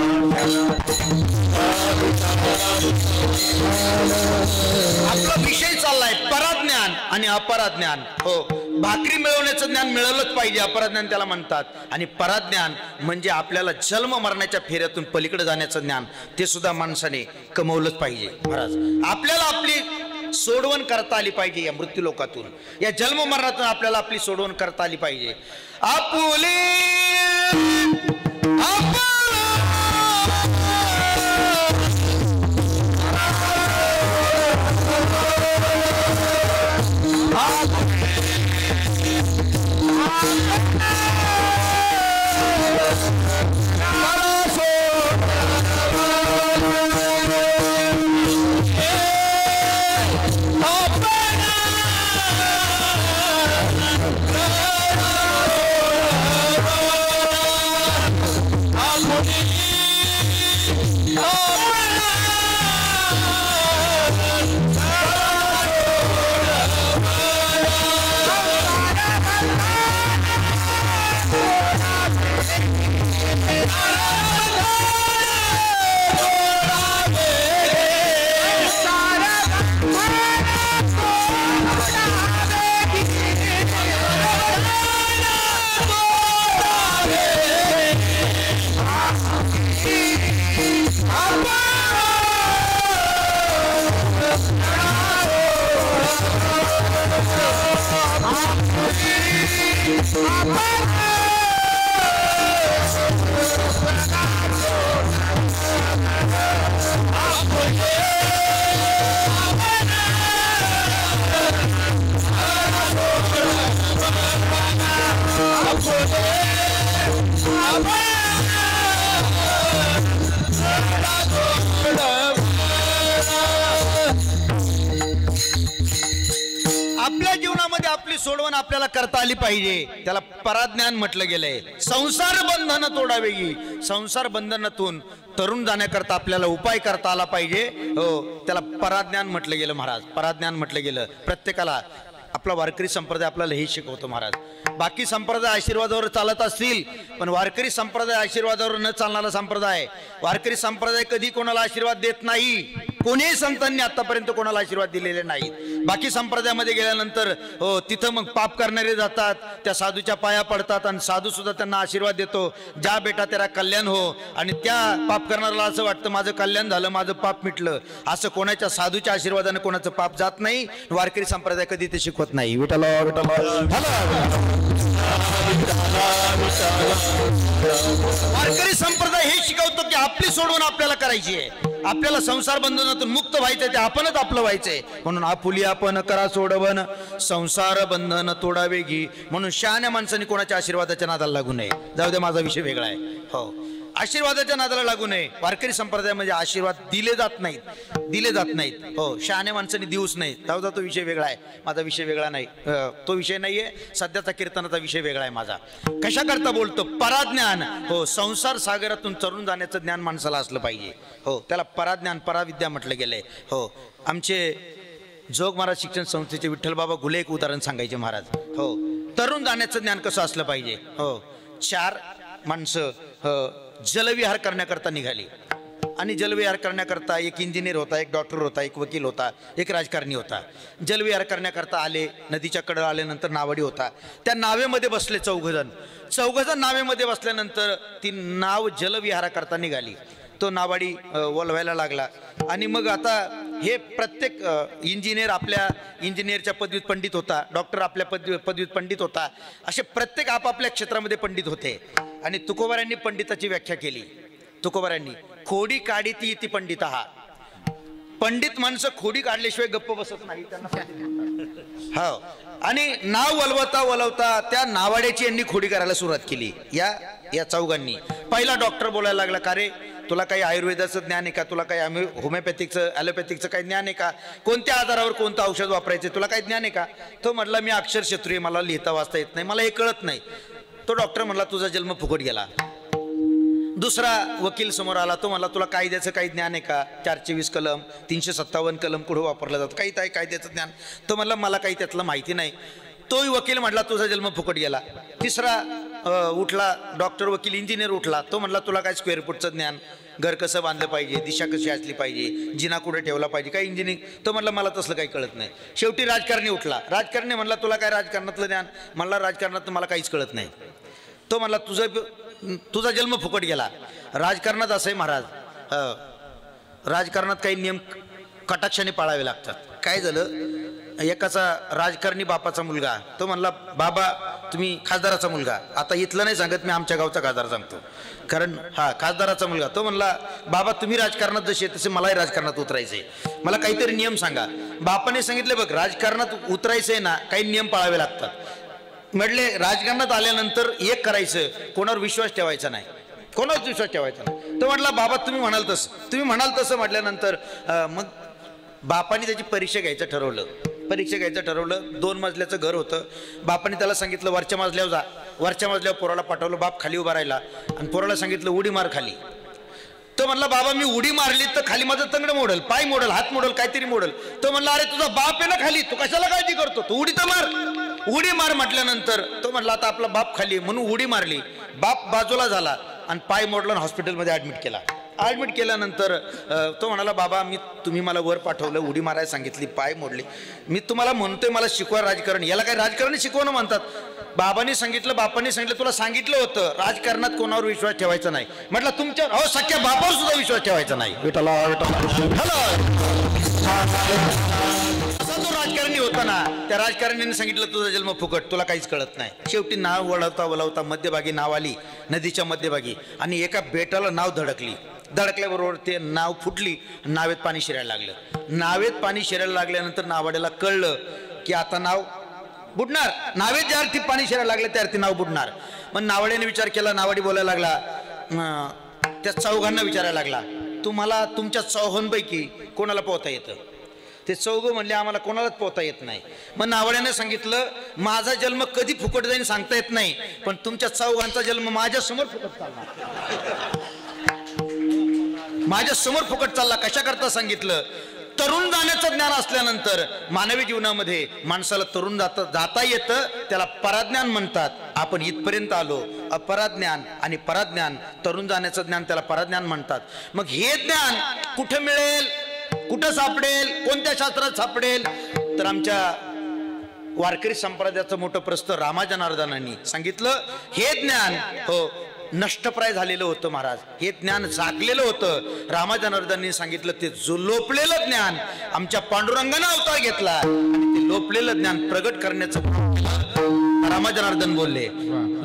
आपला विषय चाललाय पराज्ञान आणि अपराज्ञान. हो, भाकरी मिळवण्याचं ज्ञान मिळवलंच पाहिजे, अपराज्ञान त्याला म्हणतात. आणि पराज्ञान म्हणजे आपल्याला जन्म मरणाच्या फेऱ्यातून पलीकडे जाण्याचं ज्ञान, ते सुद्धा माणसाने कमवलंच पाहिजे. महाराज आपल्याला आपली सोडवण करता आली पाहिजे. या मृत्यू लोकातून, या जन्म मरणातून आपल्याला आपली सोडवण करता आली पाहिजे. आपल्या जीवनामध्ये आपली सोडवण आपल्याला करता आली पाहिजे. त्याला पराज्ञान म्हटलं गेलंय. संसार बंधन तोडावेगी. संसार बंधनातून तरुण जाण्याकरता आपल्याला उपाय करता आला पाहिजे. हो, त्याला पराज्ञान म्हटलं गेलं महाराज. पराज्ञान म्हटलं गेलं. प्रत्येकाला आपला वारकरी संप्रदाय आपल्याला हे शिकवतो महाराज. बाकी संप्रदाय आशीर्वादावर चालत असतील, पण वारकरी संप्रदाय आशीर्वादावर न चालणारा संप्रदाय. वारकरी संप्रदाय कधी कोणाला आशीर्वाद देत नाही. कोणीही संतांनी आतापर्यंत कोणाला आशीर्वाद दिलेले नाहीत. बाकी संप्रदायामध्ये गेल्यानंतर हो, तिथं मग पाप करणारे जातात, त्या साधूच्या पाया पडतात आणि साधू सुद्धा त्यांना आशीर्वाद देतो, जा बेटा तेरा कल्याण हो. आणि त्या पाप करणाऱ्याला असं वाटतं माझं कल्याण झालं, माझं पाप मिटलं. असं कोणाच्या साधूच्या आशीर्वादाने कोणाचं पाप जात नाही. वारकरी संप्रदाय कधी ते शिकवत नाही. विठ्ठला विठ्ठला. वारकरी संप्रदाय हे शिकवतो की आपली सोडवण आपल्याला करायची आहे. आपल्याला संसार बंधनातून मुक्त व्हायचंय, ते आपणच आपलं व्हायचंय. म्हणून आपुली आपण करा सोडवण, संसार बंधन तोडावेगी. म्हणून शहाण्या माणसाने कोणाच्या आशीर्वादाच्या नादाला लागू नये. जाऊ दे, माझा विषय वेगळा आहे. हो, आशीर्वादाच्या नादाला लागू नये. वारकरी संप्रदायामध्ये आशीर्वाद दिले जात नाहीत. हो, शहाण्या माणसाने देऊच नाही. जाऊ दे, तो विषय वेगळा आहे. माझा विषय वेगळा नाही, तो विषय नाहीये. सध्याचा कीर्तनाचा विषय वेगळा आहे माझा. कशा करता बोलतो? पराज्ञान. हो, संसार सागरातून चरून जाण्याचं ज्ञान माणसाला असलं पाहिजे. हो, त्याला पराज्ञान, पराविद्या म्हटलं गेलंय. हो, आमचे जोग महाराज शिक्षण संस्थेचे विठ्ठल बाबा घुले एक उदाहरण सांगायचे महाराज. हो, तरुण जाण्याचं ज्ञान कसं असलं पाहिजे. हो, 4 माणसं जलविहार करण्याकरता निघाली आणि जलविहार करण्याकरता एक इंजिनियर होता, एक डॉक्टर होता, एक वकील होता, एक राजकारणी होता. जलविहार करण्याकरता आले, नदीच्या कडं आल्यानंतर नावडी होता, त्या नावेमध्ये बसले चौघजण नावेमध्ये बसल्यानंतर ती नाव जलविहाराकरता निघाली. तो नावाडी वलवायला लागला आणि मग आता हे प्रत्येक इंजिनियर आपल्या इंजिनियरच्या पदवीत पंडित होता, डॉक्टर आपल्या पदवीत पंडित होता, असे प्रत्येक आपापल्या क्षेत्रामध्ये पंडित होते. आणि तुकोबारांनी पंडिताची व्याख्या केली. तुकोबारांनी खोडी काढी ती इति पंडित हा. पंडित माणसं खोडी काढल्याशिवाय गप्प बसत नाही, त्यांना हो. आणि नाव वलवता त्या नावाड्याची यांनी खोडी करायला सुरुवात केली. या चौघांनी. पहिला डॉक्टर बोलायला लागला, का रे तुला काही आयुर्वेदाचं ज्ञान आहे का, तुला काही होमिओपॅथिकचं ॲलोपॅथिकचं काही ज्ञान आहे का, कोणत्या आजारावर कोणतं औषध वापरायचं तुला काही ज्ञान आहे का. तो म्हटला मी अक्षरशत्रू आहे, मला लिहिता वाचता येत नाही, मला हे कळत नाही. तो डॉक्टर म्हणला तुझा जन्म फुकट गेला. दुसरा वकील समोर आला, तो म्हणला तुला कायद्याचं काही ज्ञान आहे का, 420 कलम 357 कलम कुठं वापरलं जातं, काही काय कायद्याचं ज्ञान. तो म्हणला मला काही त्यातलं माहिती नाही. तोही वकील म्हटला तुझा जन्म फुकट गेला. तिसरा उठला डॉक्टर वकील इंजिनियर उठला, तो म्हणला तुला काय स्क्वेअर फूटचं ज्ञान, घर कसं बांधलं पाहिजे, दिशा कशी असली पाहिजे, जिना कुठे ठेवला पाहिजे, काय इंजिनिअरिंग. तो म्हणला मला तसलं काही कळत नाही. शेवटी राजकारणी उठला, राजकारणी म्हणला तुला काय राजकारणातलं ज्ञान, म्हणला राजकारणात मला काहीच कळत नाही. तो म्हणला तुझा जन्म फुकट गेला. राजकारणात असं आहे महाराज, राजकारणात काही नियम कटाक्षाने पाळावे लागतात. काय झालं, एकाचा राजकारणी बापाचा मुलगा, तो म्हणला बाबा तुम्ही खासदाराचा मुलगा, आता इथलं नाही सांगत मी, आमच्या गावचा खासदार सांगतो, कारण हा खासदाराचा मुलगा. तो म्हणला बाबा तुम्ही राजकारणात जसे तसे मलाही राजकारणात उतरायचंय, मला काहीतरी नियम सांगा. बापाने सांगितले बघ राजकारणात उतरायचंय ना, काही नियम पाळावे लागतात. म्हटले राजकारणात आल्यानंतर एक करायचं, कोणावर विश्वास ठेवायचा नाही, कोणावर विश्वास ठेवायचा नाही. तो म्हटला बाबा तुम्ही म्हणाल तसं म्हटल्यानंतर मग बापाने त्याची परीक्षा घ्यायचं ठरवलं. 2 मजल्याचं घर होतं. बापाने त्याला सांगितलं वरच्या मजल्यावर जा. वरच्या मजल्यावर पोराला पाठवलं. बाप खाली उभा राहिला आणि पोराला सांगितलं उडी मार खाली. तो म्हणला बाबा मी उडी मारली तर खाली माझं तंगड मोडल, पाय मोडल, हात मोडल, काहीतरी मोडल. तो म्हणला अरे तुझा बाप आहे ना खाली, तू कशाला काळजी करतो, तू उडी तर मार. उडी मार म्हटल्यानंतर तो म्हणला आता आपला बाप खाली, म्हणून उडी मारली. बाप बाजूला झाला आणि पाय मोडला आणि हॉस्पिटलमध्ये ॲडमिट केल्यानंतर तो म्हणाला बाबा तुम्ही मला वर पाठवलं, उडी मारायला सांगितली, पाय मोडले, मी तुम्हाला म्हणतोय मला शिकवा राजकारण. याला काय राजकारण शिकवणं म्हणतात. बापाने सांगितलं तुला सांगितलं होतं राजकारणात कोणावर विश्वास ठेवायचा नाही. म्हटलं तुमच्या सख्या बापावर सुद्धा विश्वास ठेवायचा नाही. असा तो राजकारणी होता ना, त्या राजकारण्याने सांगितलं तुझा जन्म फुकट, तुला काहीच कळत नाही. शेवटी नाव वळवता मध्यभागी नाव आली, नदीच्या मध्यभागी, आणि एका बेटाला नाव धडकल्याबरोबर ते नाव फुटली, नावेत पाणी शिरायला लागल्यानंतर नावाड्याला कळलं की आता नाव बुडणार. नावेत ज्या अर्थी पाणी शिरायला लागलं त्या अर्थी नाव बुडणार. मग नावाड्याने विचार केला, नावाडी बोलायला लागला, त्या चौघांना विचारायला लागला तुम्हाला तुमच्या चौघांपैकी कोणाला पोहता येतं. ते चौघं म्हणले आम्हाला कोणालाच पोहता येत नाही. मग नावाड्याने सांगितलं माझा जन्म कधी फुकट जाईन सांगता येत नाही, पण तुमच्या चौघांचा जन्म माझ्या समोर फुकट चालला. कशा करता सांगितलं, तरुण जाण्याचं ज्ञान असल्यानंतर मानवी जीवनामध्ये माणसाला तरुण जाता येतं, त्याला पराज्ञान म्हणतात. आपण इथपर्यंत आलो, अपराज्ञान आणि पराज्ञान, तरुण जाण्याचं ज्ञान त्याला पराज्ञान म्हणतात. मग हे ज्ञान कुठं मिळेल, कुठं सापडेल, कोणत्या शास्त्रात सापडेल, तर आमच्या वारकरी संप्रदायाचं मोठं प्रस्थ रामाजनार्दनांनी सांगितलं. हे ज्ञान नष्टप्राय झालेलं होतं महाराज, हे ज्ञान झाकलेलं होतं. रामाजनार्दनांनी सांगितलं ते जो लोपलेलं ज्ञान आमच्या पांडुरंगानं अवतार घेतला आणि ते लोपलेलं ज्ञान प्रगट करण्याचं रामाजनार्दन बोलले.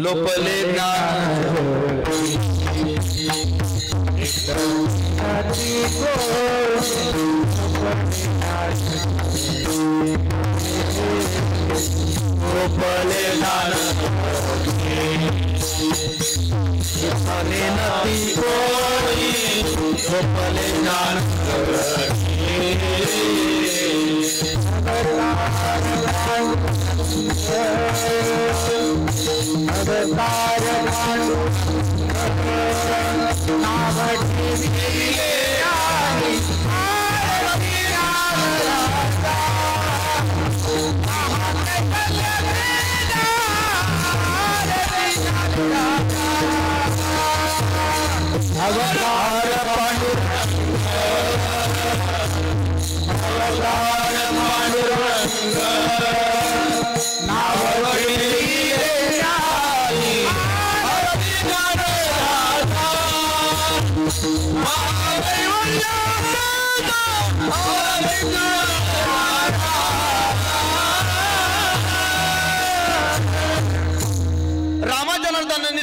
लोपले ज्ञान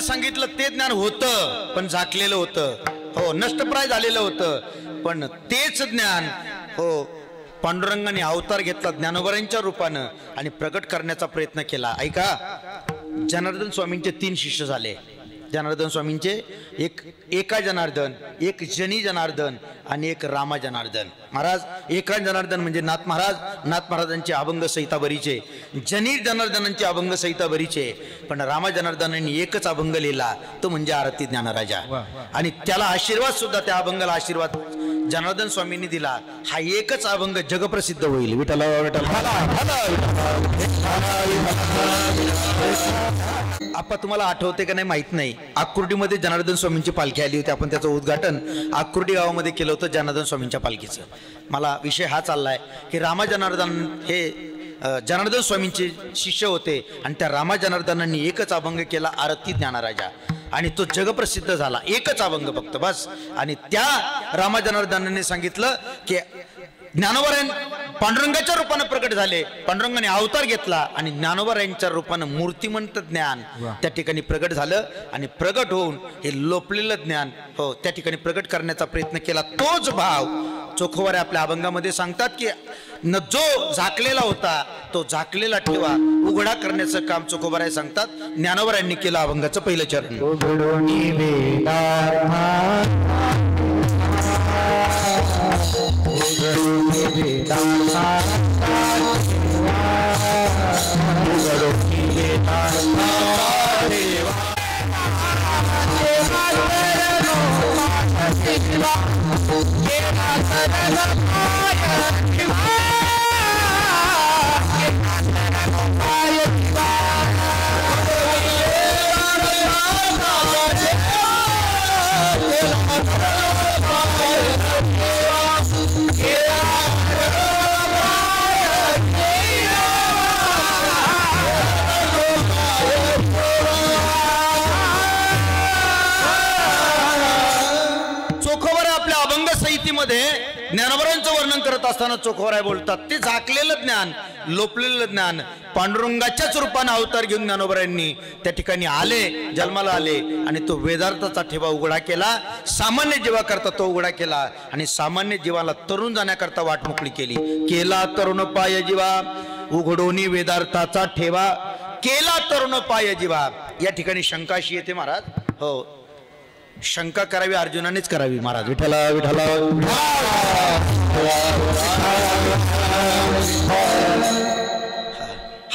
सांगितलं ते ज्ञान होतं पण झाकलेलं होतं, हो नष्टप्राय झालेलं होतं. पण तेच ज्ञान हो पांडुरंगाने अवतार घेतला ज्ञानोबरांच्या रूपानं आणि प्रगट करण्याचा प्रयत्न केला. ऐका, जनार्दन स्वामींचे 3 शिष्य झाले. जनार्दन स्वामींचे एका जनार्दन, एक जनी जनार्दन आणि एक रामा जनार्दन महाराज. एका जनार्दन म्हणजे नाथ महाराज, नाथ महाराजांची अभंग संहिता बरीचे, जनी जनार्दनांची अभंग संहिता बरीचे. पण रामा जनार्दनांनी एकच अभंग लिहिला, तो म्हणजे आरती ज्ञानराजा. आणि त्याला आशीर्वाद सुद्धा, त्या अभंगाला आशीर्वाद जनार्दन स्वामींनी दिला. हा एकच अभंग जगप्रसिद्ध होईल. विठ्ठल विठ्ठल. आपा तुम्हाला आठवते का नाही माहित नाही, आकुर्डीमध्ये जनार्दन स्वामींची पालखी आली होती. आपण त्याचं उद्घाटन आकुर्डी गावामध्ये केलं होतं जनार्दन स्वामींच्या पालखीचं. मला विषय हा चाललाय की रामा जनार्दन हे जनार्दन स्वामींचे शिष्य होते आणि त्या रामा जनार्दनांनी एकच अभंग केला, आरती ज्ञानराजा, आणि तो जगप्रसिद्ध झाला. एकच अभंग फक्त बस. आणि त्या रामा जनार्दनांनी सांगितलं की ज्ञानोबरायन पांडुरंगाच्या रूपानं प्रकट झाले, पांडुरंगाने अवतार घेतला आणि ज्ञानोबरायांच्या रूपानं मूर्तिमंत ज्ञान त्या ठिकाणी प्रगट झालं. आणि प्रगट होऊन हे लोपलेलं ज्ञान हो त्या ठिकाणी प्रगट करण्याचा प्रयत्न केला. तोच भाव चोखोवारे आपल्या अभंगामध्ये सांगतात की जो झाकलेला होता तो झाकलेला ठेवा, उघडा करण्याचं काम चोखोबाराय सांगतात. ज्ञानोबरायांनी केलं अभंगाचं पहिलं चरण. ज्ञानोबरांचं वर्णन करत असताना चोखोबाराय बोलतात ते झाकलेलं ज्ञान, लोपलेलं ज्ञान पांडुरंगाच्याच रूपाने अवतार घेऊन ज्ञानोबरांनी त्या ठिकाणी आले, जन्माला आले आणि तो वेदार्थाचा ठेवा उघडा केला. सामान्य जीवाकरता तो उघडा केला आणि सामान्य जीवाला तरुण जाण्याकरता वाट मोकळी केली. केला तरुण पाय जीवा उघडोनी वेदार्थाचा ठेवा, केला तरुण पाय जीवा. या ठिकाणी शंका अशी येते महाराज, हो शंका करावी अर्जुनानेच करावी महाराज. विठ्ठल विठ्ठल.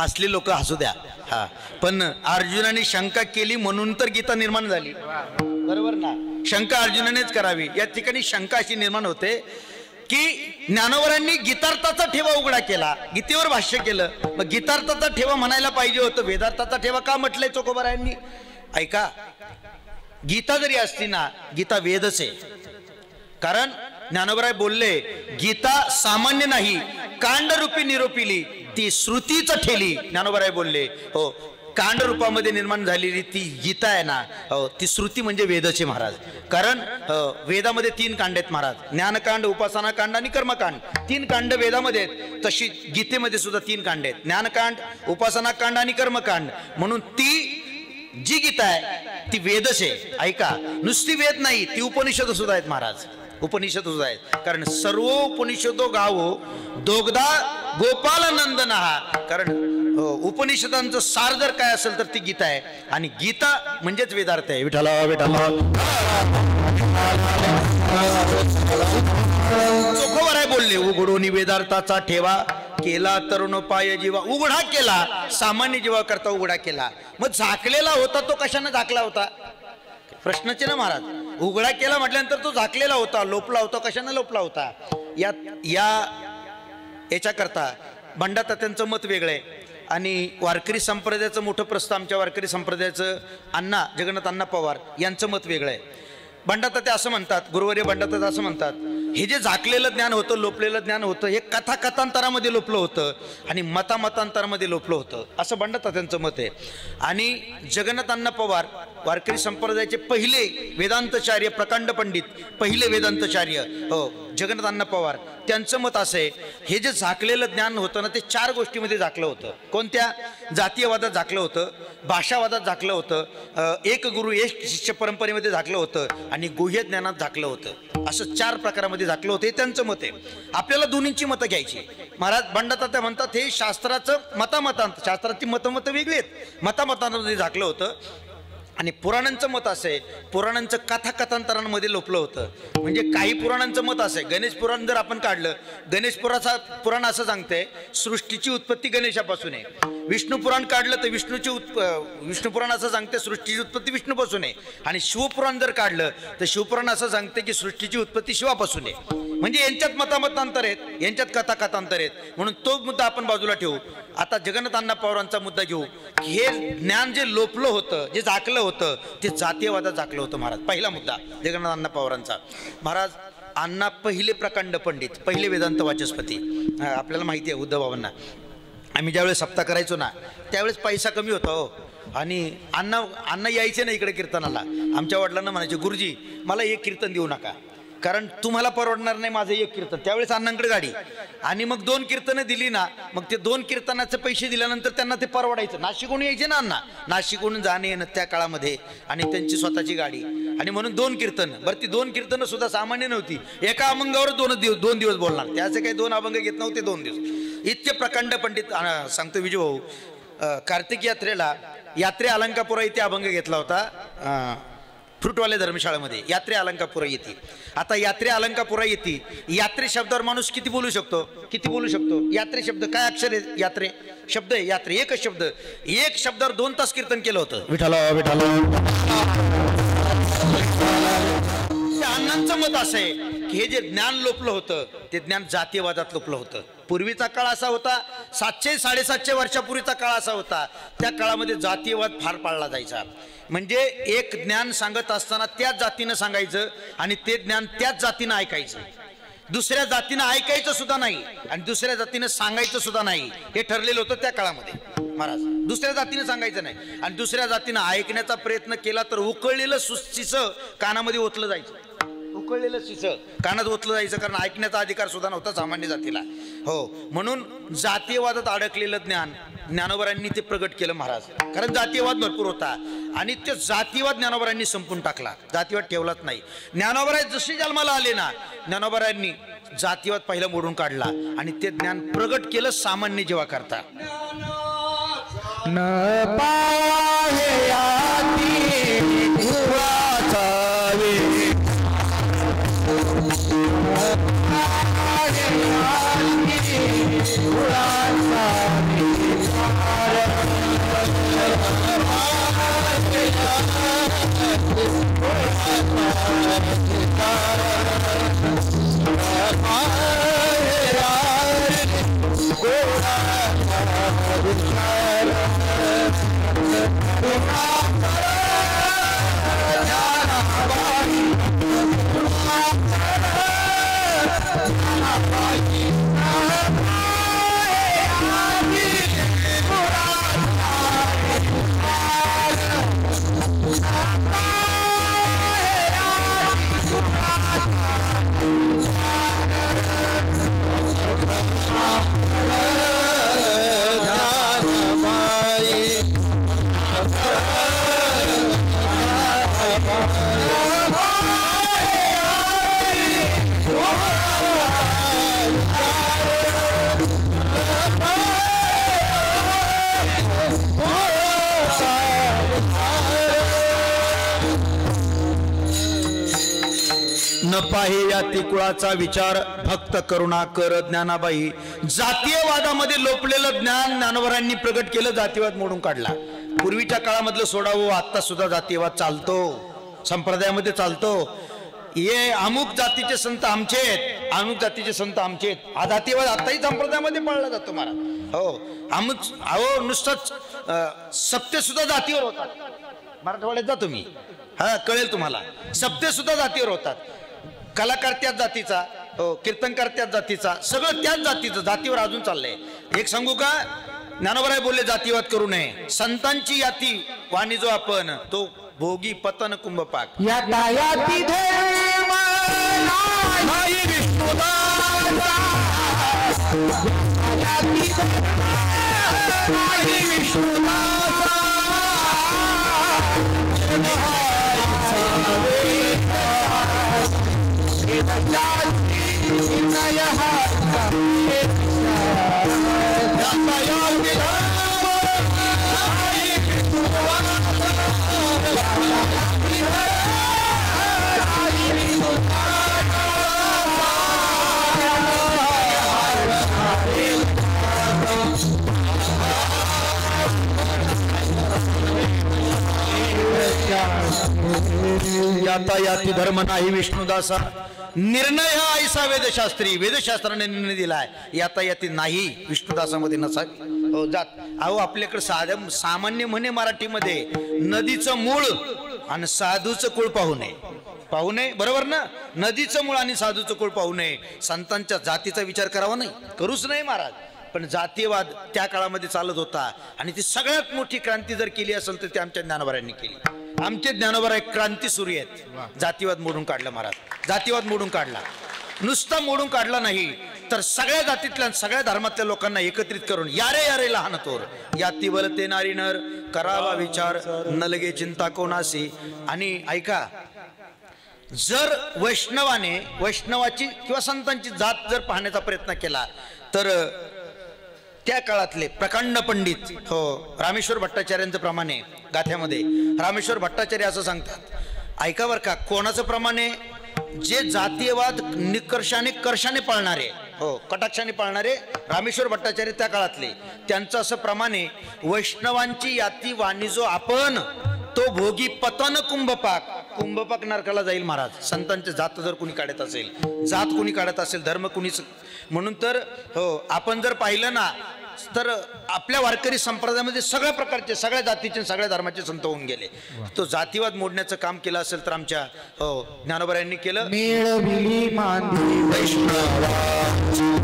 हसली लोक हसू द्या, हा पण अर्जुनाने शंका केली म्हणून तर गीता निर्माण झाली, बरोबर ना. शंका अर्जुनानेच करावी. या ठिकाणी शंका अशी निर्माण होते की ज्ञानोबरांनी गीतार्थाचा ठेवा उघडा केला, गीतेवर भाष्य केलं, मग गीतार्थाचा ठेवा म्हणायला पाहिजे होतं, वेदार्थाचा ठेवा का म्हटलंय चोखोबारायांनी. ऐका, गीता जरी असती ना, गीता वेदच आहे. कारण ज्ञानोबराय बोलले गीता सामान्य नाही, कांडरूपी निरोपिली ती श्रुतीच ठेली. ज्ञानोबराय बोलले हो कांड रूपामध्ये निर्माण झालेली ती गीता आहे ना, हो ती श्रुती म्हणजे वेदचे महाराज. कारण वेदामध्ये 3 कांड आहेत महाराज, ज्ञानकांड, उपासना कांड आणि कर्मकांड. 3 कांड वेदामध्ये आहेत, तशी गीतेमध्ये सुद्धा 3 कांड आहेत, ज्ञानकांड, उपासना कांड आणि कर्मकांड. म्हणून ती जी गीता आहे ती वेदच आहे. ऐका, नुसती वेद नाही, ती उपनिषद सुद्धा आहेत महाराज, उपनिषद सुद्धा आहेत. कारण सर्व उपनिषदो गावो दोगदा गोपाल नंदन हा. कारण उपनिषदांचं सार जर काय असेल तर ती गीता आहे आणि गीता म्हणजेच वेदार्थ आहे. विठ्ठल विठ्ठल. चोखोबाराय बोलले उघडोनी वेदार्थाचा ठेवा, केला तरुण पाय जीवा. उघडा केला, सामान्य जीवा करता उघडा केला. मग झाकलेला होता तो कशाने झाकला होता, प्रश्नच ना महाराज. उघडा केला म्हटल्यानंतर तो झाकलेला होता, लोपला होता, कशाने लोपला होता. याच्याकरता बंडातात्यांचं मत वेगळं आहे आणि वारकरी संप्रदायाचं मोठं प्रस्ताव, आमच्या वारकरी संप्रदायाचं अण्णा जगन्नाथ अण्णा पवार यांचं मत वेगळं आहे. बंडाताते असं म्हणतात, गुरुवर्य बंडाताते असं म्हणतात, हे जे झाकलेलं ज्ञान होतं, लोपलेलं ज्ञान होतं, हे कथाकथांतरामध्ये लोपलं होतं आणि मतामतांतरामध्ये लोपलं होतं, असं बंडातात्यांचं मत आहे. आणि जगन्नाथ अण्णा पवार वारकरी संप्रदायाचे पहिले वेदांतचार्य प्रकांड पंडित, पहिले वेदांतचार्य हो जगन्नाथ अण्णा पवार, त्यांचं मत असं आहे, हे जे झाकलेलं ज्ञान होतं ना ते 4 गोष्टीमध्ये झाकलं होतं. कोणत्या? जातीयवादात झाकलं होतं, भाषावादात झाकलं होतं, एक गुरु एक शिष्य परंपरेमध्ये झाकलं होतं आणि गुह्य ज्ञानात झाकलं होतं. असं 4 प्रकारामध्ये झाकलं होतं. हे त्यांचं मत आहे. आपल्याला दोन्हींची मतं घ्यायची. महाराज बंडातात्या म्हणतात हे शास्त्राचं मतामतांत, शास्त्राची मतं वेगळी आहेत, मतामतांमध्ये झाकलं होतं. आणि पुराणांचं मत असं आहे, पुराणांचं कथाकथांतरांमध्ये लोपलं होतं. म्हणजे काही पुराणांचं मत असं आहे, गणेश पुराण जर आपण काढलं, गणेश पुराण असं सांगतंय सृष्टीची उत्पत्ती गणेशापासून आहे. विष्णू पुराण काढलं तर विष्णू पुराण असं सांगते सृष्टीची उत्पत्ती विष्णूपासून आहे. आणि शिवपुराण जर काढलं तर शिवपुराण असं सांगते की सृष्टीची उत्पत्ती शिवापासून आहे. म्हणजे यांच्यात मतामतांतर आहेत, यांच्यात कथाकथांतर आहेत. म्हणून तो मुद्दा आपण बाजूला ठेवू. आता जगन्नाथ अण्णा पवारांचा मुद्दा घेऊ. हे ज्ञान जे लोपलं होतं, जे झाकलं होतं, ते जातीयवादात झाकलं होतं. महाराज पहिला मुद्दा जगन्नाथ अण्णा पवारांचा. महाराज अण्णा पहिले प्रकांड पंडित, पहिले वेदांत वाचस्पती. आपल्याला माहिती आहे उद्धव बाबांना. आम्ही ज्यावेळेस सप्ताह करायचो ना त्यावेळेस पैसा कमी होता हो. आणि अण्णा यायचे ना इकडे कीर्तनाला. आमच्या वडिलांना म्हणायचे गुरुजी मला एक कीर्तन देऊ नका, कारण तुम्हाला परवडणार नाही माझं एक कीर्तन. त्यावेळेस अण्णांकडे गाडी. आणि मग 2 कीर्तनं दिली ना, मग ते 2 कीर्तनाचे पैसे दिल्यानंतर त्यांना ते परवडायचं. नाशिकहून यायचे ना अण्णा, नाशिकहून जाणे येणं त्या काळामध्ये, आणि त्यांची स्वतःची गाडी. आणि म्हणून 2 कीर्तन. बरं ती 2 कीर्तनं सुद्धा सामान्य नव्हती. एका अभंगावर 2 दिवस बोलणार. त्याचे काही 2 अभंग घेत नव्हते 2 दिवस. इतके प्रकांड पंडित. सांगतो विजय भाऊ, कार्तिक यात्रे अलंकापुरा इथे अभंग घेतला होता फ्रूटवाले धर्मशाळेमध्ये. यात्रे अलंकापुरा येते. आता यात्रे अलंकापुरा येते. यात्रे शब्दावर माणूस किती बोलू शकतो? यात्रे शब्द काय अक्षर आहे? यात्रे शब्द आहे. यात्रे एकच शब्द. एक शब्दावर 2 तास कीर्तन केलं होतं. विठ्ठल अण्णांचं मत असं आहे की हे जे ज्ञान लोपलं होतं ते ज्ञान जातीयवादात लोपलं होतं. पूर्वीचा काळ असा होता, 700-750 वर्षापूर्वीचा काळ असा होता, त्या काळामध्ये जातीयवाद फार पाळला जायचा. म्हणजे एक ज्ञान सांगत असताना त्याच जातीनं सांगायचं आणि ते ज्ञान त्याच जातीनं ऐकायचं. दुसऱ्या जातीनं ऐकायचं सुद्धा नाही आणि दुसऱ्या जातीनं सांगायचं सुद्धा नाही. हे ठरलेलं होतं त्या काळामध्ये. महाराज दुसऱ्या जातीनं सांगायचं नाही आणि दुसऱ्या जातीनं ऐकण्याचा प्रयत्न केला तर उकळलेलं शिसं कानामध्ये ओतलं जायचं. उकळलेलं शिसं कानात ओतलं जायचं, कारण ऐकण्याचा अधिकार सुद्धा नव्हता सामान्य जातीला. हो, म्हणून जातीयवादात अडकलेलं ज्ञानोबरांनी ते प्रगट केलं महाराज. कारण जातीयवाद भरपूर होता आणि ते जातीयवाद ज्ञानोबरांनी संपून टाकला. जातीयवाद ठेवलाच नाही. ज्ञानोबराय जसे जन्माला आले ना, ज्ञानोबरांनी जातीयवाद पहिला मोडून काढला आणि ते ज्ञान प्रगट केलं सामान्य जेव्हा करता. न पाहे न पाहे याती कुळाचा विचार भक्त करुणा कर ज्ञानाबाई. जातीयवादामध्ये लोपलेलं ज्ञान ज्ञानोबरांनी प्रगट केलं, जातीयवाद मोडून काढला. पूर्वीच्या काळामधलं सोडावं, आता सुद्धा जातीयवाद चालतो, संप्रदायामध्ये चालतो. हे अमुक जातीचे संत आमचे आहेत, अमुक जातीचे संत आमचे आहेत, हा जातीयवाद आताही संप्रदायामध्ये पाळला जातो महाराज. हो, नुसतंच सप्ते सुद्धा जातीवर होतात. मराठवाड्यात जा तुम्ही, हा कळेल तुम्हाला. सप्ते सुद्धा जातीवर होतात. कलाकार त्याच जातीचा, हो, कीर्तनकार त्याच जातीचा, सगळं त्याच जातीचं. जातीवर अजून चाललंय. एक सांगू का, ज्ञानोबराय बोलले जातीवाद करू नये. संतांची याती वाणी जो आपण तो भोगी पतन कुंभपाक यातायाती धर्म नाही विष्णुदासा यातायाती धर्म नाही विष्णुदासा यातायाती धर्म नाही विष्णुदासा निर्णय हा ऐसा वेदशास्त्री वेदशास्त्राने निर्णय दिलाय यातायाती नाही विष्णुदासामध्ये नसावी हो जात अहो आपल्याकडे सामान्य म्हणे मराठीमध्ये नदीचं मूळ आणि साधूचं कुळ पाहू नये बरोबर ना नदीचं मूळ आणि साधूचं कुळ पाहू नये संतांच्या जातीचा विचार करावा नाही करूच नाही महाराज पण जातीयवाद त्या काळामध्ये चालत होता आणि ती सगळ्यात मोठी क्रांती जर केली असेल तर ती आमच्या ज्ञानोबांनी केली आमचे ज्ञानोबा एक क्रांती सूर्य आहेत जातीवाद मोडून काढला महाराज जातीवाद मोडून काढला नुसता मोडून काढला नाही तर सगळ्या जातीतल्या सगळ्या धर्मातल्या लोकांना एकत्रित करून यारे लहान थोर याती बलते नारी नर करावा विचार न लगे चिंता कोणासी आणि ऐका जर वैष्णवाची किंवा संतांची जात जर पाहण्याचा प्रयत्न केला तर त्या काळातले प्रकांड पंडित हो रामेश्वर भट्टाचार्यांचं प्रमाणे गाथ्यामध्ये रामेश्वर भट्टाचार्य असं सांगतात ऐका बर का कोणाचं प्रमाणे जे जातीयवाद कर्षाने पाळणारे हो कटाक्षाने पाळणारे रामेश्वर भट्टाचार्य त्या काळातले त्यांचं असं प्रमाणे वैष्णवांची याती वाणी जो आपण तो भोगी पतन कुंभपाक नरकाला जाईल महाराज संतांचे जात जर कोणी काढत असेल धर्म कुणीच म्हणून तर हो आपण जर पाहिलं ना तर आपल्या वारकरी संप्रदायामध्ये सगळ्या प्रकारचे सगळ्या जातीचे सगळ्या धर्माचे संत होऊन गेले तो जातीवाद मोडण्याचं काम केलं असेल तर आमच्या हो ज्ञानोबा यांनी केलं मिळविली मांदी वैष्णवा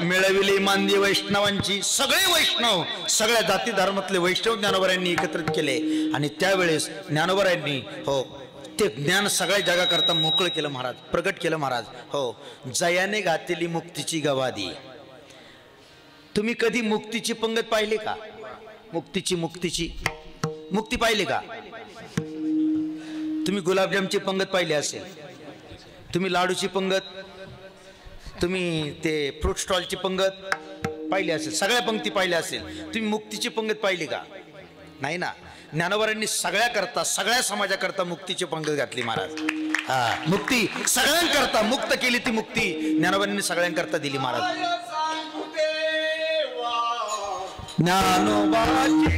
मिळविली मांदी वैष्णवांची सगळे वैष्णव सगळ्या जाती धर्मातले वैष्णव ज्ञानोबा यांनी एकत्रित केले आणि त्यावेळेस ज्ञानोबा यांनी हो ते ज्ञान सगळ्या जगाकरता मोकळं केलं महाराज प्रगट केलं महाराज हो जयाने गातेली मुक्तीची गवादी तुम्ही कधी मुक्तीची पंगत पाहिली का मुक्ती पाहिली का तुम्ही गुलाबजामची पंगत पाहिली असेल तुम्ही लाडूची पंगत तुम्ही ते फ्रूट स्टॉलची पंगत पाहिली असेल सगळ्या पंक्ती पाहिल्या असेल तुम्ही मुक्तीची पंगत पाहिली का नाही ना ज्ञानोबांनी सगळ्या समाजाकरता मुक्तीची पंगत घातली महाराज हा मुक्ती सगळ्यांकरता मुक्त केली ती मुक्ती ज्ञानोबांनी सगळ्यांकरता दिली महाराज ज्ञानोबाची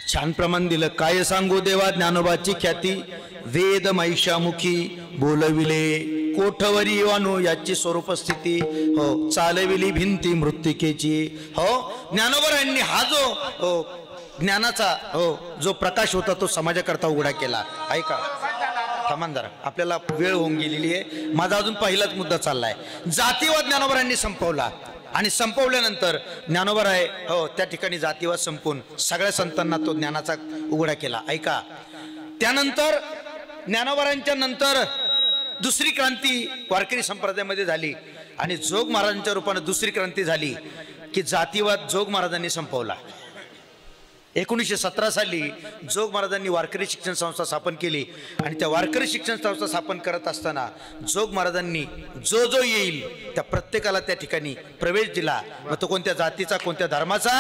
छान प्रमाण दिलं काय सांगू देवा ज्ञानोबाची ख्याती वेद महिषामुखी बोलविले कोठवरी वानू याची स्वरूप स्थिती हो चालविली भिंती मृत्तिकेची हो ज्ञानोबा यांनी हा जो हो ज्ञानाचा जो प्रकाश होता तो समाजाकरता उघडा केला. ऐका थांबा जरा, आपल्याला वेळ होऊन गेलेली आहे. माझा अजून पहिलाच मुद्दा चाललाय. जातीवाद ज्ञानोबरांनी संपवला आणि संपवल्यानंतर ज्ञानोबराय त्या ठिकाणी जातीवाद संपून सगळ्या संतांना तो ज्ञानाचा उघडा केला. ऐका, त्यानंतर ज्ञानोबरांच्या नंतर दुसरी क्रांती वारकरी संप्रदायामध्ये झाली आणि जोग महाराजांच्या रूपाने दुसरी क्रांती झाली की जातीवाद जोग महाराजांनी संपवला. 1917 साली जोग महाराजांनी वारकरी शिक्षण संस्था स्थापन केली आणि त्या वारकरी शिक्षण संस्था स्थापन करत असताना जोग महाराजांनी जो जो येईल त्या प्रत्येकाला त्या ठिकाणी प्रवेश दिला. मग तो कोणत्या जातीचा कोणत्या धर्माचा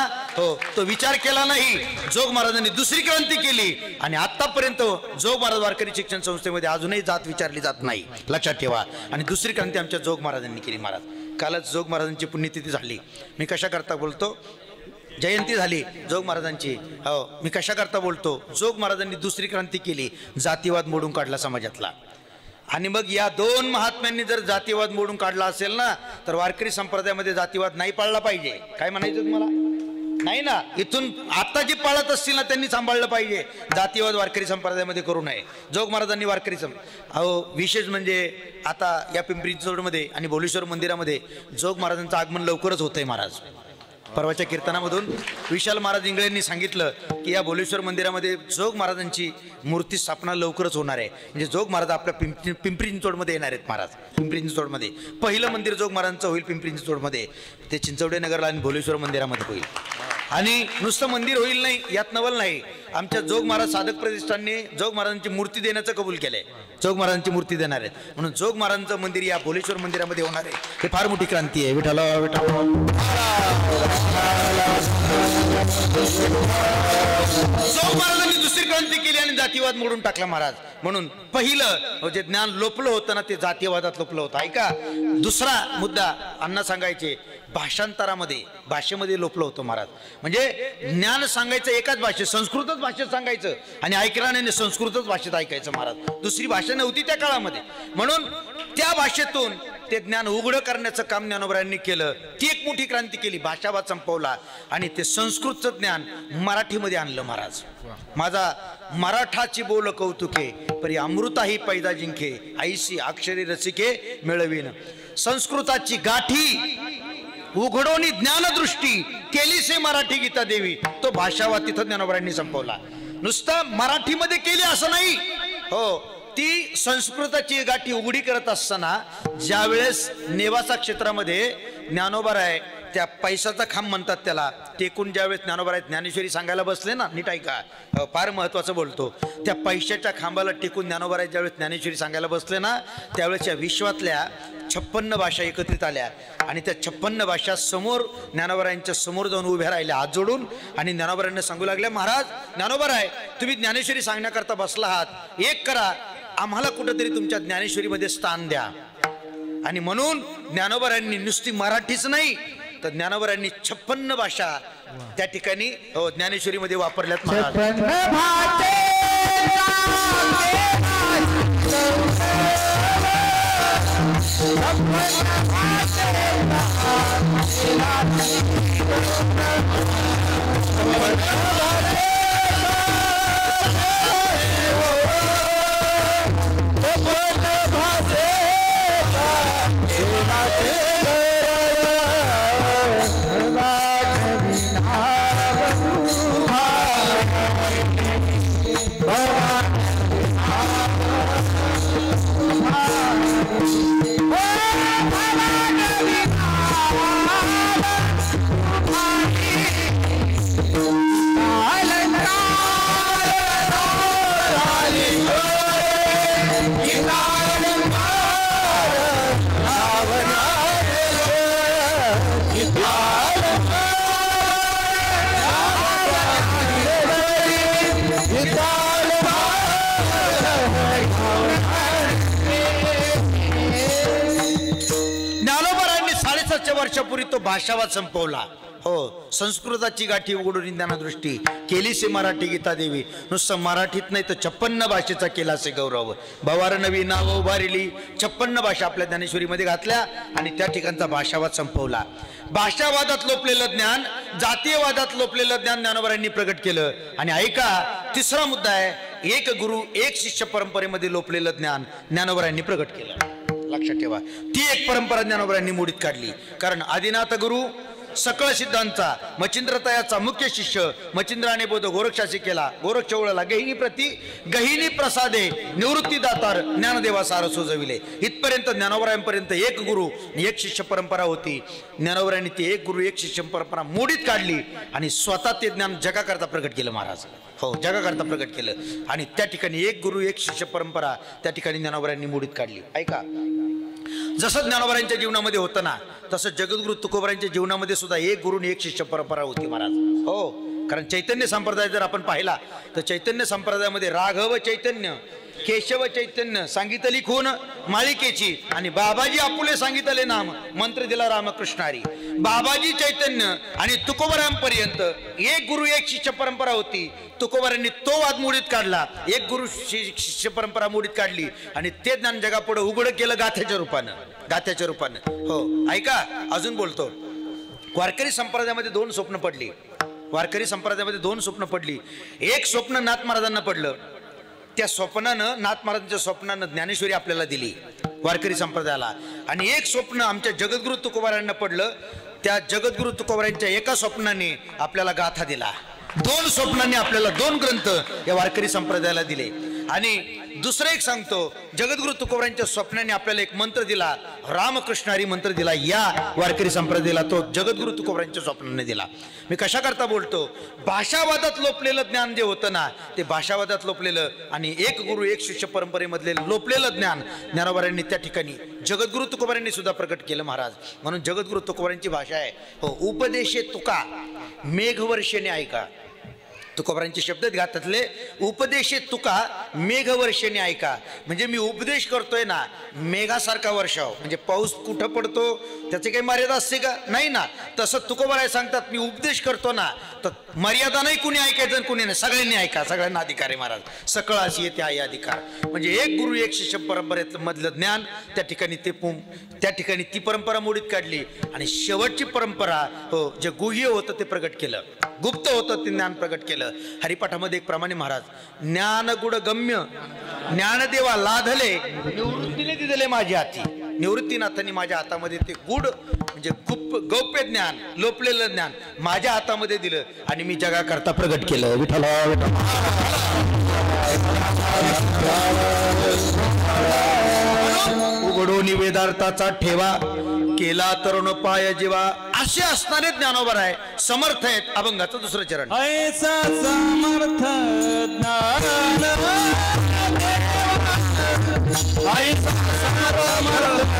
तो विचार केला नाही. जोग महाराजांनी दुसरी क्रांती केली आणि आतापर्यंत जोग महाराज वारकरी शिक्षण संस्थेमध्ये अजूनही जात विचारली जात नाही, लक्षात ठेवा. आणि दुसरी क्रांती आमच्या जोग महाराजांनी केली. महाराज कालच जोग महाराजांची पुण्यतिथी झाली. मी कशा करता बोलतो, जयंती झाली जोग महाराजांची. मी कशा करता बोलतो, जोग महाराजांनी दुसरी क्रांती केली, जातीवाद मोडून काढला समाजातला. आणि मग या दोन महात्म्यांनी जर जातीवाद मोडून काढला असेल ना तर वारकरी संप्रदायामध्ये जातीवाद नाही पाळला पाहिजे. काय म्हणायचं तुम्हाला? नाही ना. इथून आता जे पाळत असतील ना त्यांनी सांभाळलं पाहिजे. जातीवाद वारकरी संप्रदायामध्ये करू नये. जोग महाराजांनी वारकरी विशेष म्हणजे आता या पिंपरी चिंचवडमध्ये आणि भोलेश्वर मंदिरामध्ये जोग महाराजांचं आगमन लवकरच होतंय. महाराज परवाच्या कीर्तनामधून विशाल महाराज इंगळेंनी सांगितलं की या भोलेश्वर मंदिरामध्ये जोग महाराजांची मूर्ती स्थापना लवकरच होणार आहे. म्हणजे जोग महाराज आपल्या पिंपरी चिंचवडमध्ये येणार आहेत. महाराज पिंपरी चिंचवडमध्ये पहिलं मंदिर जोग महाराजांचं होईल. पिंपरी चिंचवडमध्ये ते चिंचवडे नगरला आणि भोलेश्वर मंदिरामध्ये होईल. आणि नुसतं मंदिर होईल नाही यात नवल नाही, आमच्या जोग महाराज साधक प्रतिष्ठानने जोग महाराजांची मूर्ती देण्याचं कबूल केलंय. जोग महाराजांची मूर्ती देणार आहेत म्हणून जोग महाराजांचं मंदिर या भोलेश्वर मंदिरामध्ये होणार आहे. हे फार मोठी क्रांती आहे. विठ्ठल विठ्ठल. जोग महाराजांनी दुसरी क्रांती केली आणि जातीवाद मोडून टाकला. महाराज म्हणून पहिलं जे ज्ञान लोपलं होतं ना ते जातीवादात लोपलं होतं. ऐका, दुसरा मुद्दा अण्णा सांगायचे भाषांतरामध्ये भाषेमध्ये लोपलं होतं. महाराज म्हणजे ज्ञान सांगायचं एकाच भाषेत, संस्कृतच भाषेत सांगायचं आणि ऐकणाऱ्याने संस्कृतच भाषेत ऐकायचं. महाराज दुसरी भाषा नव्हती त्या काळामध्ये म्हणून त्या भाषेतून ते ज्ञान उघडं करण्याचं काम ज्ञानोबरायांनी केलं. ती एक मोठी क्रांती केली. भाषावाद संपवला आणि ते संस्कृतचं ज्ञान मराठीमध्ये आणलं. महाराज माझा मराठाची बोल कौतुके परी अमृताही पैदा जिंके ऐशी अक्षरी रसिके मिळवीन. संस्कृताची गाठी उघडोनी ज्ञानदृष्टी केली से मराठी गीता देवी. तो भाषावाद तिथं ज्ञानोबरायांनी संपवला. नुसतं मराठीमध्ये केली असं नाही, ती संस्कृताची गाठी उघडी करत असताना ज्यावेळेस नेवासा क्षेत्रामध्ये ज्ञानोबराय त्या पैशाचा खांब म्हणतात त्याला टेकून ज्यावेळेस ज्ञानोबराय ज्ञानेश्वरी सांगायला बसले ना, नीट ऐका फार महत्वाचं बोलतो. त्या पैशाच्या खांबाला टेकून ज्ञानोबराय ज्यावेळेस ज्ञानेश्वरी सांगायला बसले ना त्यावेळेस या विश्वातल्या 56 भाषा एकत्रित आल्या आणि त्या 56 भाषा समोर ज्ञानोबरायांच्या समोर जाऊन उभ्या राहिल्या हात जोडून आणि ज्ञानोबरायांना सांगू लागल्या, महाराज ज्ञानोबराय तुम्ही ज्ञानेश्वरी सांगण्याकरता बसला आहात, एक करा आम्हाला कुठेतरी तुमच्या ज्ञानेश्वरीमध्ये स्थान द्या. आणि म्हणून ज्ञानोबरायांनी नुसती मराठीच नाही तर ज्ञानोबरायांनी 56 भाषा त्या ठिकाणी ज्ञानेश्वरीमध्ये वापरल्यात. वर्षापूर्वी तो भाषावाद संपवला. हो, संस्कृताची गाठी उघडून ज्ञानदृष्टी केलीसे मराठी गीता देवी. नुसतं मराठीत नाही तर 56 भाषेचा केलासे गौरव. भवार नवी नाव उभारली, 56 भाषा आपल्या ज्ञानेश्वरीमध्ये घातल्या आणि त्या ठिकाणचा भाषावाद संपवला. भाषावादात लोपलेलं ज्ञान, जातीयवादात लोपलेलं ज्ञान ज्ञानोबांनी प्रगट केलं. आणि ऐका, तिसरा मुद्दा आहे, एक गुरु एक शिष्य परंपरेमध्ये लोपलेलं ज्ञान ज्ञानोबांनी प्रगट केलं. लक्षात ठेवा, ती एक परंपरा ज्ञानोबांनी मोडीत काढली. कारण आदिनाथ गुरु सकळ सिद्धांचा मच्छिंद्रतयाचा मुख्य शिष्य मच्छिंद्राने बोध गोरक्षाशी केला. गोरक्ष ओळला गहिनी प्रसादे निवृत्ती दातार ज्ञानदेवा सार सोजविले. इथपर्यंत ज्ञानोबरायांपर्यंत एक गुरु एक शिष्य परंपरा होती. ज्ञानोबरायांनी ती एक गुरु एक शिष्य परंपरा मोडीत काढली आणि स्वतः ते ज्ञान जगाकरता प्रगट केलं महाराज. हो, जगाकरता प्रगट केलं. आणि त्या ठिकाणी एक गुरु एक शिष्य परंपरा त्या ठिकाणी ज्ञानोबरायांनी मोडीत काढली. ऐका, जसं ज्ञानोबरायांच्या जीवनामध्ये होतं ना, तसं जगद्गुरु तुकोबरायांच्या जीवनामध्ये सुद्धा एक गुरु एक शिष्य परंपरा होती महाराज. हो, कारण चैतन्य संप्रदाय जर आपण पाहिला तर चैतन्य संप्रदायामध्ये राघव चैतन्य, केशव चैतन्य सांगितली खून माळिकेची आणि बाबाजी आपुले सांगितले नाम मंत्र दिला रामकृष्ण हरी. बाबाजी चैतन्य आणि तुकोबरायांपर्यंत एक गुरु एक शिष्य परंपरा होती. तुकोबरायांनी तो वाद मोडीत काढला, एक गुरु शिष्य परंपरा मोडीत काढली आणि ते ज्ञान जगापुढे उघड केलं गाथ्याच्या रूपानं. हो, ऐका, अजून बोलतो. वारकरी संप्रदायामध्ये दोन स्वप्न पडली. एक स्वप्न नाथ महाराजांना पडलं. त्या स्वप्नानं, नाथ महाराजांच्या स्वप्नानं ज्ञानेश्वरी आपल्याला दिली वारकरी संप्रदायाला. आणि एक स्वप्न आमच्या जगद्गुरु तुकोबरायांना पडलं. त्या जगद्गुरु तुकोबरायांच्या एका स्वप्नाने आपल्याला गाथा दिला. दोन स्वप्नांनी आपल्याला दोन ग्रंथ या वारकरी संप्रदायाला दिले. आणि दुसरं एक सांगतो, जगद्गुरु तुकोबरायांच्या स्वप्नाने आपल्याला एक मंत्र दिला, रामकृष्ण हरी मंत्र दिला या वारकरी संप्रदायाला. तो जगद्गुरु तुकोबरायांच्या स्वप्नाने दिला. मी कशा करता बोलतो, भाषावादात लोपलेलं ज्ञान जे होतं ना, ते भाषावादात लोपलेलं आणि एक गुरु एक शिष्य परंपरेमधले लोपलेलं ज्ञान ज्ञानोबांनी त्या ठिकाणी जगद्गुरु तुकोबरायांनी सुद्धा प्रकट केलं महाराज. म्हणून जगद्गुरु तुकोबरायांची भाषा आहे, हो, उपदेशे तुका मेघवर्षेने ऐका. तुकोबरायांचे शब्द घातले, उपदेशे तुका मेघवर्षेने ऐका. म्हणजे मी उपदेश करतोय ना, मेघासारखा वर्षाव. म्हणजे पाऊस कुठं पडतो त्याची काही मर्यादा असते का? नाही ना. तसं तुकोबराय सांगतात, मी उपदेश करतो ना, तर मर्यादा नाही, कुणी ऐकायचं कुणी नाही, सगळ्यांनी ऐका, सगळ्यांना अधिकार आहे महाराज. सकळ अशी येते आहे अधिकार. म्हणजे एक गुरु एक शिष्य परंपरेतलं मधलं ज्ञान त्या ठिकाणी ती परंपरा मोडीत काढली. आणि शेवटची परंपरा, हो, जे गुह्य होतं ते प्रगट केलं, गुप्त होतं ते ज्ञान प्रगट केलं. हरिपाठामध्ये एक प्रमाणे महाराज, ज्ञान गुड गम्य ज्ञानदेवा लाधले निवृत्तीने दिले माझ्या हाती. निवृत्तीनाथांनी माझ्या हातामध्ये ते गुड म्हणजे गौप्य ज्ञान, लोपलेलं ज्ञान माझ्या हातामध्ये दिलं आणि मी जगाकरता प्रगट केलं. विठ्ठला उघडून वेदार्थाचा ठेवा केला तरुण पाय जीवा. असे असणारे ज्ञानोबर आहे, समर्थ आहेत. अभंगाचं दुसरं चरण. ऐसा समर्थ ज्ञान ऐसा समर्थ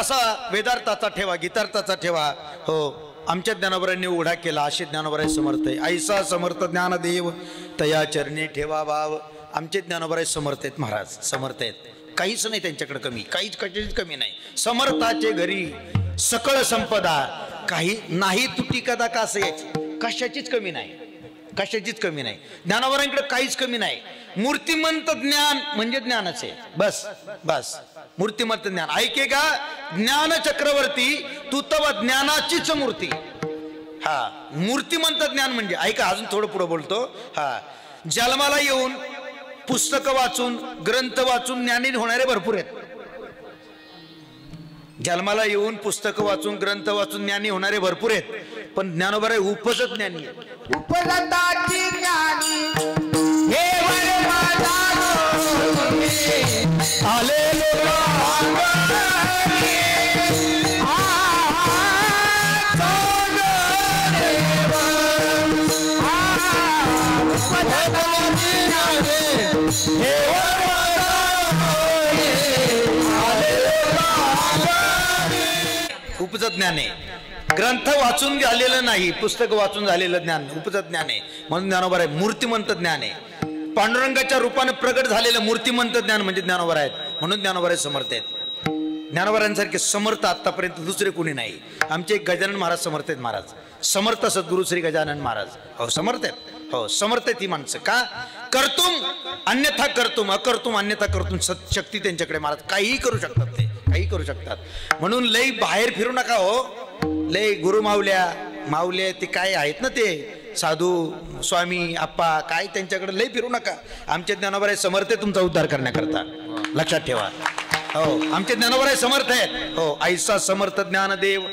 असा वेदार्थाचा ठेवा, गीतार्थाचा ठेवा. हो, आमच्या ज्ञानोबरांनी उघडा केला, असे ज्ञानोबराय समर्थ आहे. ऐसा समर्थ ज्ञानदेव तया चरणी ठेवा भाव. आमचे ज्ञानोबराय समर्थ आहेत महाराज, समर्थ आहेत. काहीच नाही त्यांच्याकडे कमी, काहीच कशाचीच कमी नाही. समर्थाचे घरी सकळ संपदा, काही नाही तुटी कदा कास याची, कशाचीच कमी नाही, कशाचीच कमी नाही. ज्ञानोबरांकडे काहीच कमी नाही. मूर्तिमंत ज्ञान म्हणजे ज्ञानच आहे, बस बस. मूर्तिमंत ज्ञान ऐके का, ज्ञान चक्रवर्ती तू तव ज्ञानाचीच मूर्ती. हा, मूर्तिमंत ज्ञान म्हणजे ऐका, अजून थोडं पुढे बोलतो. हा, जन्माला येऊन पुस्तकं वाचून ग्रंथ वाचून ज्ञानी होणारे भरपूर आहेत. जन्माला येऊन पुस्तकं वाचून ग्रंथ वाचून ज्ञानी होणारे भरपूर आहेत, पण ज्ञानोबराय उपजत ज्ञानी आहे. उपजताची ज्ञानी हे वरमाला आले उपजत ज्ञान आहे. ग्रंथ वाचून झालेलं नाही, पुस्तक वाचून झालेलं ज्ञान उपजत ज्ञान आहे. म्हणून ज्ञानोबराय मूर्तिमंत ज्ञान आहे. पांडुरंगाच्या रूपाने प्रगट झालेलं मूर्तिमंत ज्ञान म्हणजे ज्ञानोबराय आहेत. म्हणून ज्ञानोबराय समर्थ आहेत. ज्ञानोबरायांसारखे समर्थ आतापर्यंत दुसरे कोणी नाही. आमचे एक गजानन महाराज समर्थ आहेत. महाराज समर्थ सद्गुरु श्री गजानन महाराज हो समर्थ आहेत. हो समर्थ आहेत ही माणसं. का कर्तुम अन्यथा कर्तुम, अकर्तुम अन्यथा कर्तुम, शक्ती त्यांच्याकडे. महाराज काहीही करू शकतात, ते काही करू शकतात. म्हणून लई बाहेर फिरू नका हो. लई गुरु मावले ते काय आहेत ना, ते साधू स्वामी आप्पा काय, त्यांच्याकडे लई फिरू नका. आमचे ज्ञानोबराय समर्थ आहे तुमचा उद्धार करण्याकरता, लक्षात ठेवा. हो, आमचे ज्ञानोबराय समर्थ आहेत. हो, ऐसा समर्थ ज्ञानदेव.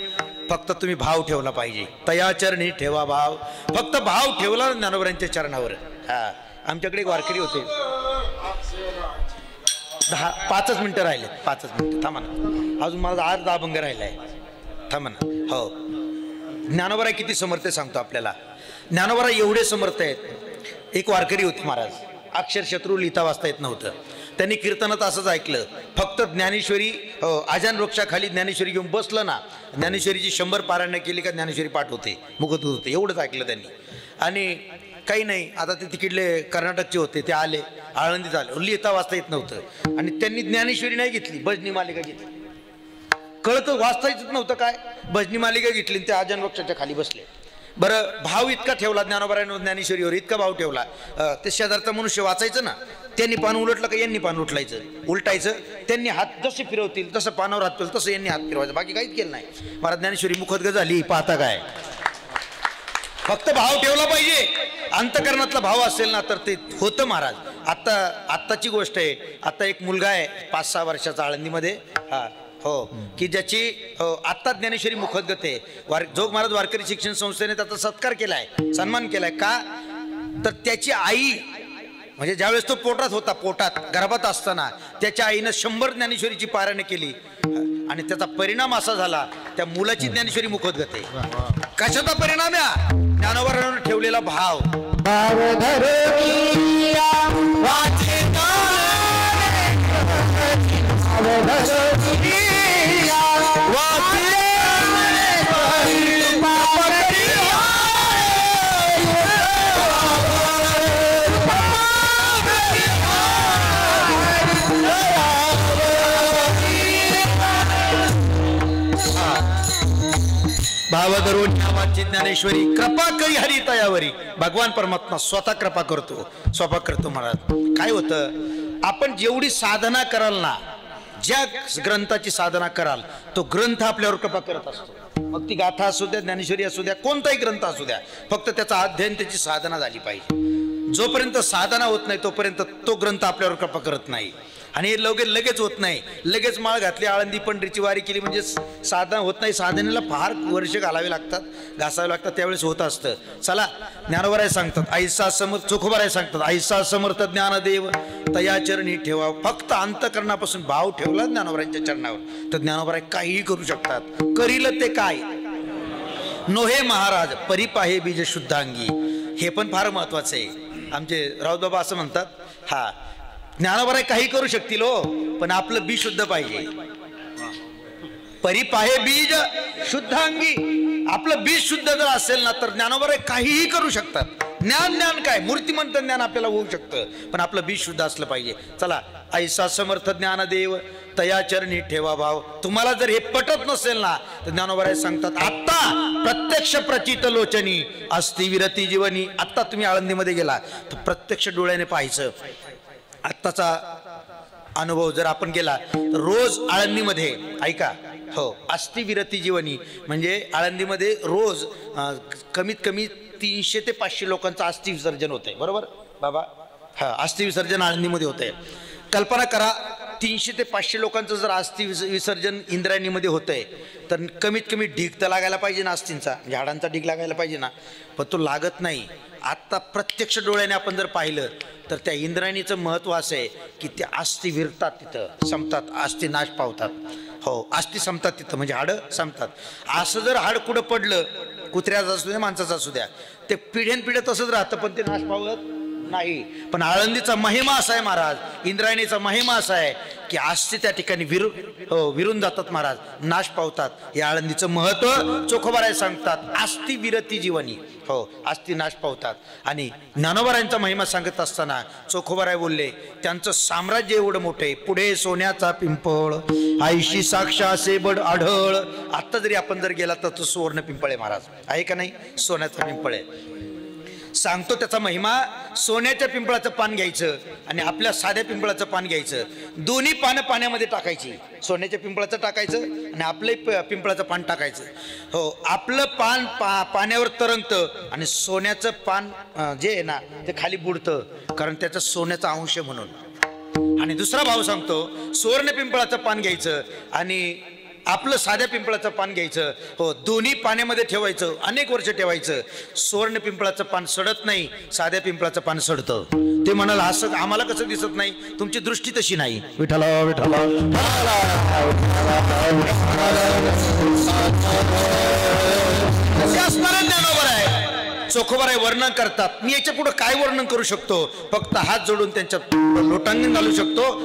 फक्त तुम्ही भाव ठेवला पाहिजे. तया चरणी ठेवा भाव. फक्त भाव ठेवला ज्ञानोबरायांच्या चरणावर. हा, आमच्याकडे एक वारकरी होते. 5 मिनिटं राहिले, 5 मिनिटं थांबा ना. अजून मला 8-10 भंग राहिलाय, थांबा ना. हो, ज्ञानोबराय किती समर्थ आहे सांगतो आपल्याला. ज्ञानोबराय एवढे समर्थ आहेत. एक वारकरी होते महाराज, अक्षर शत्रू लिहिता वाचता येत नव्हतं. त्यांनी कीर्तनात असंच ऐकलं, फक्त ज्ञानेश्वरी आजान वृक्षाखाली ज्ञानेश्वरी घेऊन बसलं ना, ज्ञानेश्वरीची 100 पारायण केली का ज्ञानेश्वरी पाठ होते, मुखत होते. एवढंच ऐकलं त्यांनी. आणि काही नाही, आता ते तिकडले कर्नाटकचे होते, ते आले आळंदीत आले, लिहिता वाचता येत नव्हतं. आणि त्यांनी ज्ञानेश्वरी नाही घेतली, भजनी मालिका घेतली. कळतं वाचता येत नव्हतं काय, भजनी मालिका घेतली, ते आजान वृक्षाच्या खाली बसले. बरं, भाव इतका ठेवला ज्ञानोबरायांवर, ज्ञानेश्वरीवर इतका भाव ठेवला. ते शेजारचा मनुष्य वाचायचं ना, त्यांनी पान उलटलं का यांनी पान उलटायचं. त्यांनी हात जसे फिरवतील तसं पानावर हात फिरवलं, तसं यांनी हात फिरवायचं, बाकी काहीच केलं नाही. मला ज्ञानेश्वरी मुखोद्गत झाली. पाहता काय, फक्त भाव ठेवला पाहिजे. अंतकरणातला भाव असेल ना तर ते होतं महाराज. आत्ताची गोष्ट आहे. आता एक मुलगा आहे 5-6 वर्षाचा आळंदीमध्ये. हा हो, की ज्याची आत्ता ज्ञानेश्वरी मुखोद्गत आहे. जोग महाराज वारकरी शिक्षण संस्थेने त्याचा सत्कार केलाय, सन्मान केलाय. का तर त्याची आई, म्हणजे ज्यावेळेस तो पोटात होता, पोटात गर्भात असताना त्याच्या आईनं 100 ज्ञानेश्वरीची पारायण केली. आणि त्याचा परिणाम असा झाला, त्या मुलाची ज्ञानेश्वरी मुखोद्गत आहे. कशाचा परिणाम आहे? ज्ञानोबरायांवर ठेवलेला भाव. भावधरून नावाची ज्ञानेश्वरी कृपा करी हरी तयावरी. भगवान परमात्मा स्वतः कृपा करतो महाराज. काय होतं, आपण जेवढी साधना कराल ना, ज्या ग्रंथाची साधना कराल, तो ग्रंथ आपल्यावर कृपा करत असतो. मग ती गाथा असू द्या, ज्ञानेश्वरी असू द्या, कोणताही ग्रंथ असू द्या, फक्त त्याचा अध्ययन, त्याची साधना झाली पाहिजे. जोपर्यंत साधना होत नाही तोपर्यंत तो ग्रंथ आपल्यावर कृपा करत नाही. आणि लगेच होत नाही. लगेच माळ घातली, आळंदी पंढरीची वारी केली म्हणजे साधना होत नाही. साधनेला फार वर्ष घालावे लागतात, घासावे लागतात, त्यावेळेस होत असतं. चला, ज्ञानोबराय सांगतात, ऐसा समर्थ, चोखोबाराय सांगतात, ऐसा समर्थ ज्ञानदेव तया चरणी ठेवा. फक्त अंतकरणापासून भाव ठेवला ज्ञानोबरायांच्या चरणावर, तर ज्ञानोबराय काहीही करू शकतात. करील ते काय नोहे महाराज परिपाहे बीज शुद्धांगी. हे पण फार महत्वाचं आहे. आमचे राऊत बाबा असं म्हणतात, हा ज्ञानोबराय काही करू शकतील हो, पण आपलं बी शुद्ध पाहिजे. परिपाहे बीज शुद्धांगी. आपलं बीज शुद्ध जर असेल ना तर ज्ञानोबा काहीही करू शकतात. ज्ञान काय मूर्तिमंत ज्ञान आपल्याला होऊ शकतं, पण आपलं बीज शुद्ध असलं पाहिजे. चला, ऐसा समर्थ ज्ञानदेव तया चरणी ठेवा भाव. तुम्हाला जर हे पटत नसेल ना तर ज्ञानोबा सांगतात आत्ता प्रत्यक्ष प्रचित लोचनी अस्ति विरती जीवनी. आत्ता तुम्ही आळंदीमध्ये गेला तर प्रत्यक्ष डोळ्याने पाहायचं. आत्ताचा अनुभव जर आपण गेला तर रोज आळंदीमध्ये ऐका, हो, अस्ति विरती जीवनी म्हणजे आळंदीमध्ये रोज कमीत कमी 300 ते 500 लोकांचं अस्थि विसर्जन होतंय. बरोबर बाबा? हा, अस्थि विसर्जन आळंदीमध्ये होतंय. कल्पना करा, 300 ते 500 लोकांचं जर अस्थि विसर्जन इंद्रायणीमध्ये होतंय तर कमीत कमी ढीग तर लागायला पाहिजे ना, अस्थिंचा झाडांचा ढीग लागायला पाहिजे ना, पण तो लागत नाही. आत्ता प्रत्यक्ष डोळ्याने आपण जर पाहिलं तर त्या इंद्रायणीचं महत्त्व असं आहे की त्या अस्थि विरतात, तिथं संपतात, अस्थि नाश पावतात. हो, अस्थि संपतात तिथं, म्हणजे हाडं संपतात. असं जर हाड कुठं पडलं, कुत्र्याचं असू द्या माणसाचं असू द्या, ते पिढ्यानपिढ्या तसंच राहतं, पण ते नाश पावत नाही. पण आळंदीचा महिमा असा आहे महाराज, इंद्रायणीचा महिमा असा आहे की अस्थि त्या ठिकाणी विरून जातात महाराज, नाश पावतात. हे आळंदीचं महत्त्व चोखोबाराय सांगतात. अस्थि विरती जीवनी, हो, अस्थि नाश पावतात. आणि ज्ञानोबारायांचा महिमा सांगत असताना चोखोबाराय बोलले त्यांचं साम्राज्य एवढं मोठं आहे. पुढे सोन्याचा पिंपळ आईशी साक्ष असे बड आढळ. आत्ता जरी आपण जर गेला तर तो सुवर्ण पिंपळ आहे महाराज, आहे का नाही? सोन्याचा पिंपळ आहे. सांगतो त्याचा महिमा. सोन्याच्या पिंपळाचं पान घ्यायचं आणि आपल्या साध्या पिंपळाचं पान घ्यायचं, दोन्ही पानं पाण्यामध्ये टाकायची. सोन्याच्या पिंपळाचं टाकायचं आणि आपलं पिंपळाचं पान टाकायचं. हो, आपलं पान पाण्यावर तरंगतं आणि सोन्याचं पान जे आहे ना ते खाली बुडतं, कारण त्याचा सोन्याचा अंश म्हणून. आणि दुसरा भाव सांगतो, सुवर्ण पिंपळाचं पान घ्यायचं आणि आपलं साध्या पिंपळाचं पान घ्यायचं. हो, दोन्ही पाण्यामध्ये ठेवायचं, अनेक वर्ष ठेवायचं. सुवर्ण पिंपळाचं पान सडत नाही, साध्या पिंपळाचं पान सडतं. ते म्हणाल असं आम्हाला कसं दिसत नाही? तुमची दृष्टी तशी नाही. विठ्ठल विठ्ठल चोखोबाराय वर्णन करतात. मी याच्या पुढे काय वर्णन करू शकतो? फक्त हात जोडून त्यांच्या लोटांगण घालू शकतो.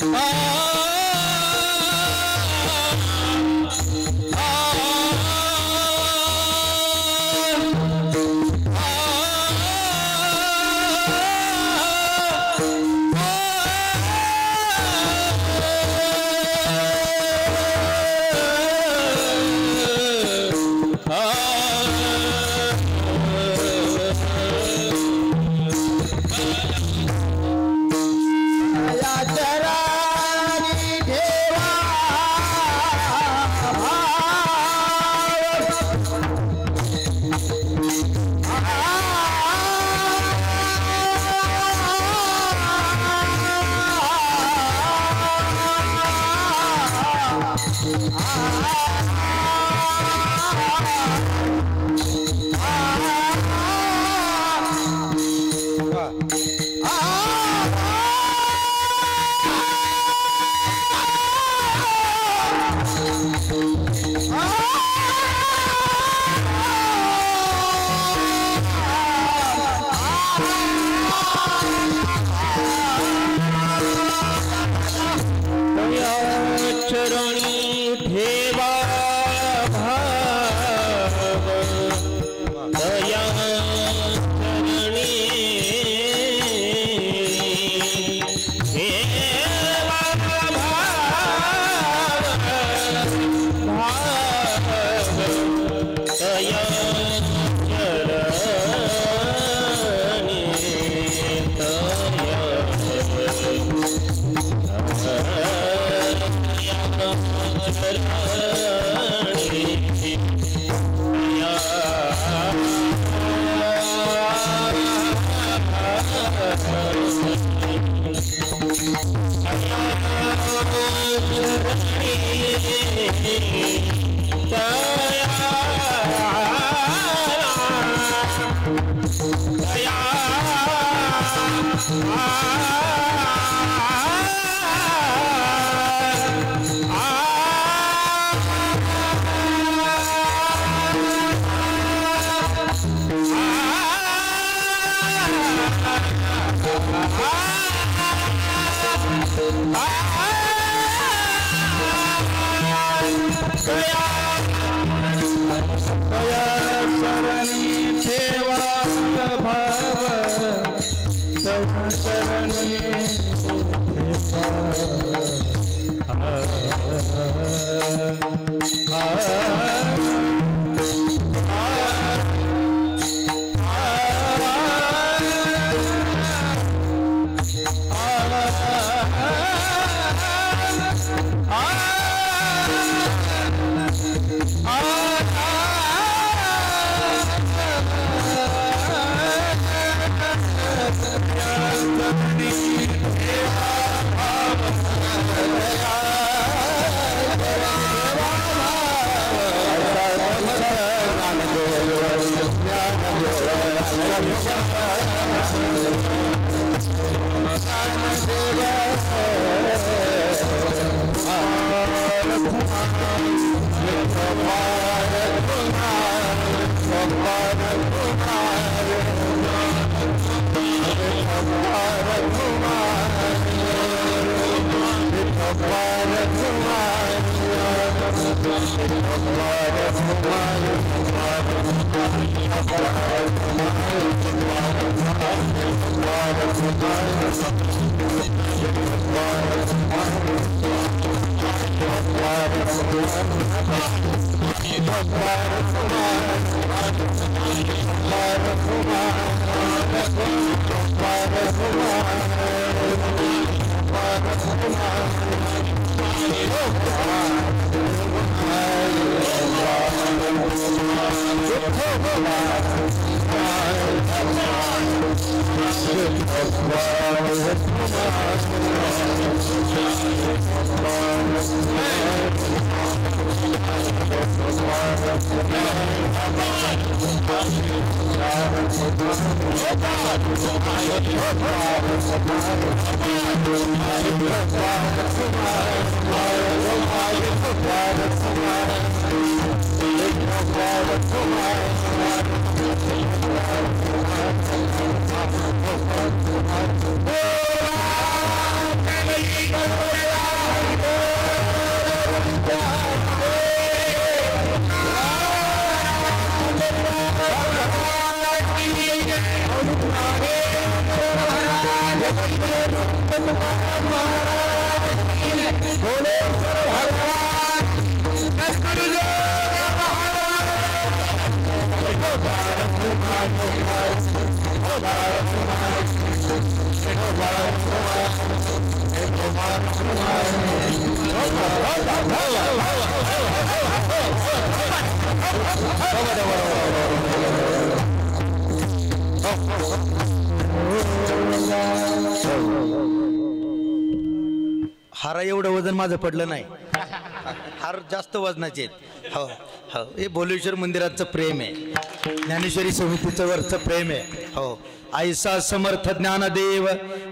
Oh, हारा एवढं वजन माझं पडलं नाही, हार जास्त वजनाचे आहेत. हो हो, हे भोलेश्वर मंदिराचं प्रेम आहे, ज्ञानेश्वरी समितीचं वरचं प्रेम आहे. हो, ऐसा समर्थ ज्ञानदेव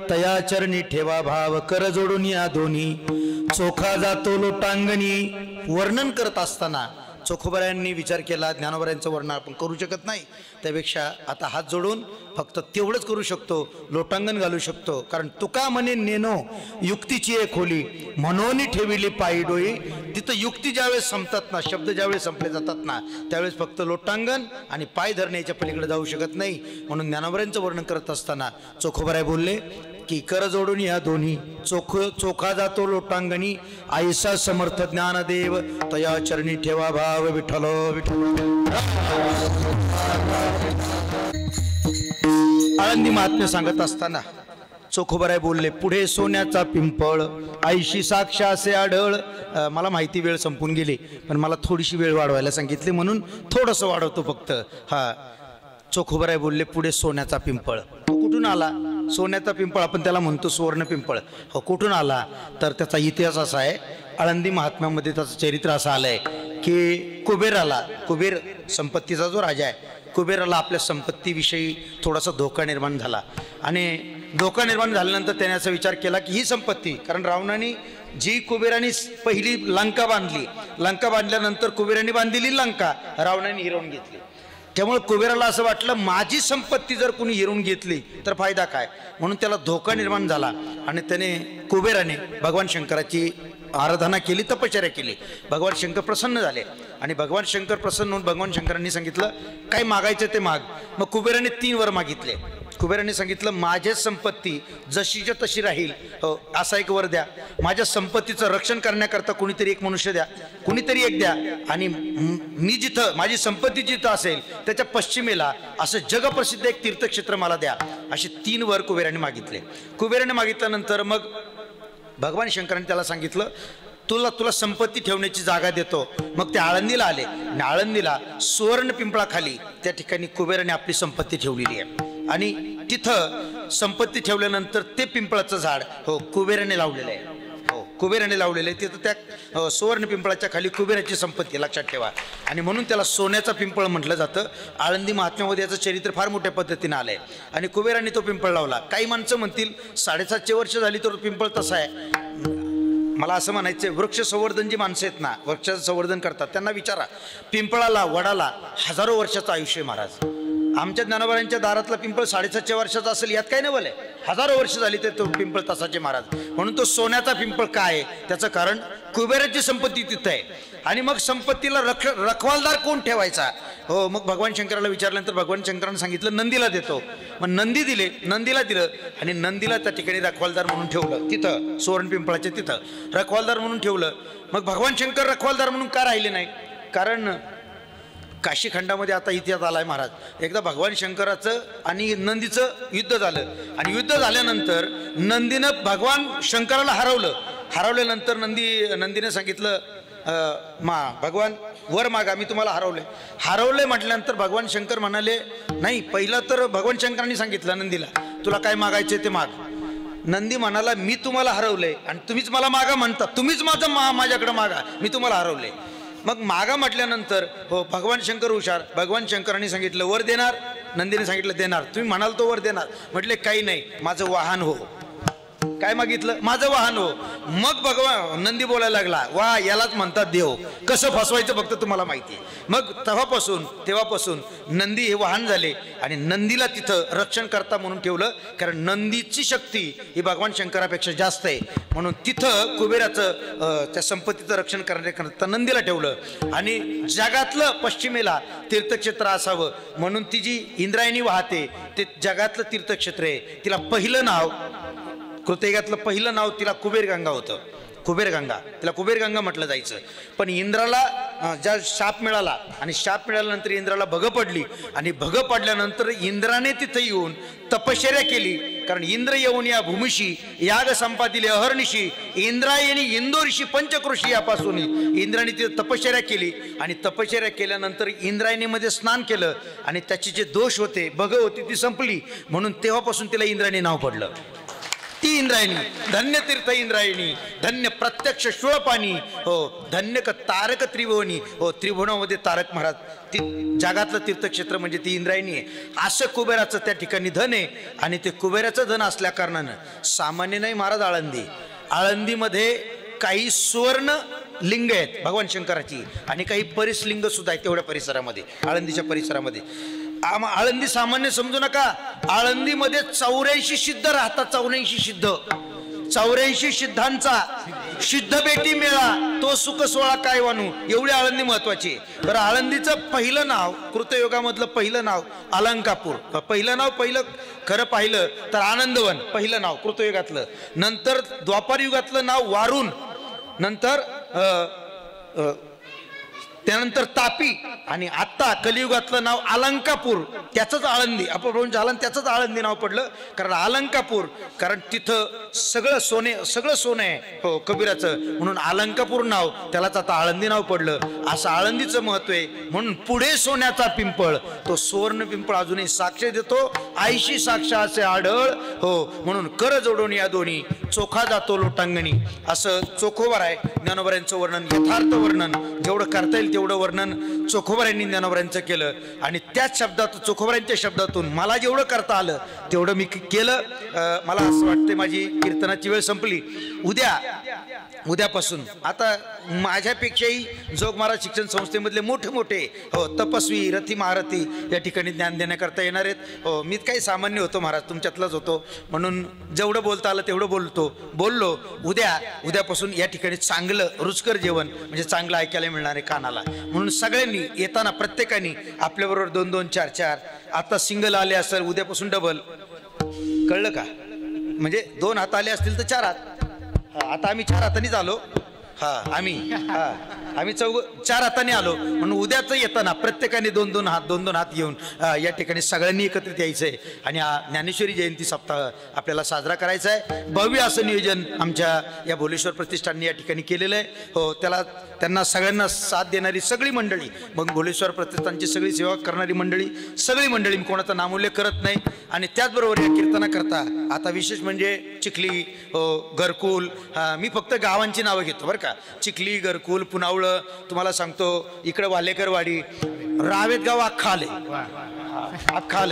तया चरणी ठेवा भाव, कर जोडून या दोन्ही चोखा जातो लोटांगणी. वर्णन करत असताना चोखोबऱ्यांनी विचार केला, ज्ञानोबऱ्यांचं वर्णन आपण करू शकत नाही, त्यापेक्षा आता हात जोडून फक्त तेवढंच करू शकतो, लोटांगण घालू शकतो. कारण तुका म्हणे नेनो युक्तीची एक खोली, म्हणून ठेविली पायी डोई. तिथं युक्ती ज्यावेळेस संपतात ना, शब्द ज्यावेळेस संपले जातात ना, त्यावेळेस फक्त लोटांगण आणि पाय धरण्याच्या पलीकडे जाऊ शकत नाही. म्हणून ज्ञानोबऱ्यांचं वर्णन करत असताना चोखोबराय बोलले की कर जोडून या दोन्ही चोखा जातो लोटांगणी. ऐसा समर्थ ज्ञानदेव तया चरणी ठेवा भाव, विठ्ठल विठ्ठल. आळंदी महात्म्य सांगत असताना चोखोबराय बोलले, पुढे सोन्याचा पिंपळ आईशी साक्ष असे आढळ. मला माहिती वेळ संपून गेली, पण मला थोडीशी वेळ वाढवायला सांगितली म्हणून थोडंसं वाढवतो फक्त. हा, चोखोबराय बोलले पुढे सोन्याचा पिंपळ. कुठून आला सोन्याचा पिंपळ? आपण त्याला म्हणतो सुवर्ण पिंपळ. हो, कुठून आला तर त्याचा इतिहास असा आहे, आळंदी महात्म्यामध्ये त्याचं चरित्र असं आलंय की कुबेराला, कुबेर संपत्तीचा जो राजा आहे, कुबेराला आपल्या संपत्तीविषयी थोडासा धोका निर्माण झाला. आणि धोका निर्माण झाल्यानंतर त्याने असा विचार केला की ही संपत्ती, कारण रावणाने जी कुबेराने पहिली लंका बांधली, लंका बांधल्यानंतर कुबेराने बांधलेली लंका रावणाने हिरावून घेतली. त्यामुळे कुबेराला असं वाटलं माझी संपत्ती जर कोणी हिरून घेतली तर फायदा काय, म्हणून त्याला धोका निर्माण झाला. आणि त्याने कुबेराने भगवान शंकराची आराधना केली, तपश्चर्या केली. भगवान शंकर प्रसन्न झाले आणि भगवान शंकर प्रसन्न होऊन भगवान शंकरांनी सांगितलं काय मागायचं ते माग. मग कुबेराने 3 वर मागितले. कुबेराने सांगितलं माझी संपत्ती जशीच्या तशी राहील, हो असा एक वर द्या. माझ्या संपत्तीचं रक्षण करण्याकरता कोणीतरी एक मनुष्य द्या, कोणीतरी एक द्या. आणि मी जिथं माझी संपत्ती जिथं असेल त्याच्या पश्चिमेला असं जगप्रसिद्ध एक तीर्थक्षेत्र मला द्या. असे 3 वर कुबेराने मागितले. कुबेराने मागितल्यानंतर मग भगवान शंकरांनी त्याला सांगितलं तुला संपत्ती ठेवण्याची जागा देतो. मग ते आळंदीला आले. आळंदीला सुवर्ण पिंपळाखाली त्या ठिकाणी कुबेराने आपली संपत्ती ठेवलेली आहे. आणि तिथं संपत्ती ठेवल्यानंतर ते पिंपळाचं झाड हो कुबेराने लावलेलं आहे. हो, कुबेराने लावलेलं आहे. तिथं त्या सुवर्ण पिंपळाच्या खाली कुबेराची संपत्ती, लक्षात ठेवा. आणि म्हणून त्याला सोन्याचा पिंपळ म्हटलं जातं. आळंदी महात्म्यामध्ये याचं चरित्र फार मोठ्या पद्धतीनं आलंय. आणि कुबेराने तो पिंपळ लावला. काही माणसं म्हणतील 750 वर्ष झाली तर पिंपळ तसा आहे. मला असं म्हणायचं, वृक्ष संवर्धन जी माणसं आहेत ना, वृक्षाचं संवर्धन करतात, त्यांना विचारा, पिंपळाला वडाला हजारो वर्षाचं आयुष्य आहे महाराज. आमच्या ज्ञानोबांच्या दारातला पिंपळ 750 वर्षाचा असेल यात काय नवल आहे. हजारो वर्ष झाली ते तो पिंपळ तसाचे महाराज. म्हणून तो सोन्याचा पिंपळ काय आहे त्याचं कारण कुबेराची संपत्ती तिथं आहे. आणि मग संपत्तीला रखवालदार कोण ठेवायचा, हो मग भगवान शंकराला विचारल्यानंतर भगवान शंकरांनी सांगितलं नंदीला देतो. मग नंदी दिले, नंदीला दिलं आणि नंदीला त्या ठिकाणी रखवालदार म्हणून ठेवलं. तिथं सुवर्ण पिंपळाच्या तिथं रखवालदार म्हणून ठेवलं. मग भगवान शंकर रखवालदार म्हणून का राहिले नाही, कारण काशी खंडामध्ये आता इतिहास आलाय महाराज. एकदा भगवान शंकराचं आणि नंदीचं युद्ध झालं आणि युद्ध झाल्यानंतर नंदीनं भगवान शंकराला हरवल्यानंतर नंदीने सांगितलं भगवान वर मागा, मी तुम्हाला हरवले म्हटल्यानंतर भगवान शंकर म्हणाले नाही, पहिलं तर भगवान शंकरांनी सांगितलं नंदीला तुला काय मागायचे ते माग. नंदी म्हणाला मी तुम्हाला हरवले आणि तुम्हीच मला मागा म्हणता, तुम्हीच माझ्याकडे मागा, मी तुम्हाला हरवले. मग मागा म्हटल्यानंतर हो भगवान शंकर हुशार, भगवान शंकरांनी सांगितलं वर देणार, नंदीने सांगितलं देणार. तुम्ही म्हणाल तो वर देणार. म्हटले काही नाही, माझं वाहन हो. काय मागितलं, माझं वाहन हो. मग भगवान नंदी बोलायला लागला वा यालाच म्हणतात देव, कसं फसवायचं फक्त तुम्हाला माहिती. मग तेव्हापासून नंदी हे वाहन झाले आणि नंदीला तिथं रक्षण करता म्हणून ठेवलं, कारण नंदीची शक्ती ही भगवान शंकरापेक्षा जास्त आहे. म्हणून तिथं कुबेराचं त्या संपत्तीचं रक्षण करण्याकरता नंदीला ठेवलं. आणि जगातलं पश्चिमेला तीर्थक्षेत्र असावं म्हणून ती जी इंद्रायणी वाहते ते जगातलं तीर्थक्षेत्र आहे. तिला पहिलं नाव कृतयुगातलं पहिलं नाव तिला कुबेरगंगा होतं. कुबेरगंगा, तिला कुबेरगंगा म्हटलं जायचं. पण इंद्राला ज्या शाप मिळाला आणि शाप मिळाल्यानंतर इंद्राला भग पडली आणि भग पडल्यानंतर इंद्राने तिथं येऊन तपश्चर्या केली. कारण इंद्र येऊन या भूमिशी याग संपादिले अहर्निशी इंद्रायणी इंदोऋषी पंचकृषी यापासून इंद्राने तिथं तपश्चर्या केली आणि तपश्चर्या केल्यानंतर इंद्रायणीमध्ये स्नान केलं आणि त्याचे जे दोष होते, भग होती, ती संपली. म्हणून तेव्हापासून तिला इंद्रायणी नाव पडलं. ती इंद्रायणी, धन्य तीर्थ इंद्रायणी, धन्य प्रत्यक्ष शुळपाणी, हो धन्य तारक त्रिभुवनी, हो त्रिभुवनामध्ये तारक महाराज, ती जगातलं तीर्थक्षेत्र म्हणजे ती इंद्रायणी आहे. असं कुबेराचं त्या ठिकाणी धन आहे. आणि ते कुबेराचं धन असल्या कारणानं सामान्य नाही महाराज, आळंदीमध्ये काही सुवर्ण लिंग आहेत भगवान शंकराची आणि काही परिसलिंग सुद्धा आहेत तेवढ्या परिसरामध्ये, आळंदीच्या परिसरामध्ये. आळंदी सामान्य समजू नका, आळंदीमध्ये 84 सिद्ध राहतात. 84 सिद्ध, 84 सिद्धांचा सिद्ध भेटी मेळा, तो सुख सोहळा काय वानू, एवढी आळंदी महत्वाची. बरं, आळंदीचं पहिलं नाव, कृतयुगामधलं पहिलं नाव अलंकापूर. पहिलं नाव, पहिलं खरं पाहिलं तर आनंदवन पहिलं नाव कृतयुगातलं. नंतर द्वापार युगातलं नाव वारुण, नंतर त्यानंतर तापी आणि आत्ता कलियुगातलं नाव अलंकापूर. त्याचंच आळंदी, आपण झालं त्याचंच आळंदी नाव पडलं. कारण अलंकापूर, कारण तिथं सगळं सोनं आहे, हो कबीराचं, म्हणून अलंकापूर नाव, त्यालाच आता आळंदी नाव पडलं. असं आळंदीचं महत्व आहे. म्हणून पुढे सोन्याचा पिंपळ, तो सुवर्ण पिंपळ अजूनही साक्ष देतो. आईशी साक्ष असे आढळ, हो म्हणून कर जोडून या दोन्ही चोखा जातो लोटांगणी. असं चोखोबार आहे. ज्ञानोबारांचं वर्णन, यथार्थ वर्णन जेवढं करता येईल तेवढं वर्णन चोखोबारांनी ज्ञानोबारांचं केलं. आणि त्याच शब्दात, चोखोबारांच्या शब्दातून मला जेवढं करता आलं तेवढं मी केलं. मला असं वाटतं माझी कीर्तनाची वेळ संपली. उद्यापासून आता माझ्यापेक्षाही जोग महाराज शिक्षण संस्थेमधले मोठे मोठे, हो तपस्वी, रथी महारथी या ठिकाणी ज्ञान देण्याकरता येणार आहेत. हो मी काही सामान्य होतो महाराज, तुमच्यातलाच होतो, म्हणून जेवढं बोलता आलं तेवढं बोललो. उद्यापासून या ठिकाणी चांगलं रुचकर जेवण म्हणजे चांगलं ऐकायला मिळणार आहे कानाला. म्हणून सगळ्यांनी येताना प्रत्येकाने आपल्याबरोबर 2-2, 4-4, आता सिंगल आले असेल उद्यापासून डबल, कळलं का? म्हणजे 2 हात आले असतील तर 4 हात. आता आम्ही 4 हातांनीच आलो. आम्ही 4 हाताने आलो. म्हणून उद्याच येताना प्रत्येकाने 2-2 हात घेऊन या ठिकाणी सगळ्यांनी एकत्रित यायचंय आणि ज्ञानेश्वरी जयंती सप्ताह आपल्याला साजरा करायचा आहे. भव्य असं नियोजन आमच्या या भोलेश्वर प्रतिष्ठानने या ठिकाणी केलेलं आहे. हो त्यांना सगळ्यांना साथ देणारी सगळी मंडळी, मग भोलेश्वर प्रतिष्ठानची सगळी सेवा करणारी मंडळी, सगळी मंडळी, मी कोणाचा नामोल्लेख करत नाही. आणि त्याचबरोबर या कीर्तनाकरता आता विशेष म्हणजे चिखली, घरकुल, मी फक्त गावांची नावं घेतो बरं का. चिखली, घरकुल, पुनावळं, तुम्हाला सांगतो इकडं वालेकरवाडी, रावेत गाव अख्खा आले, अख्खं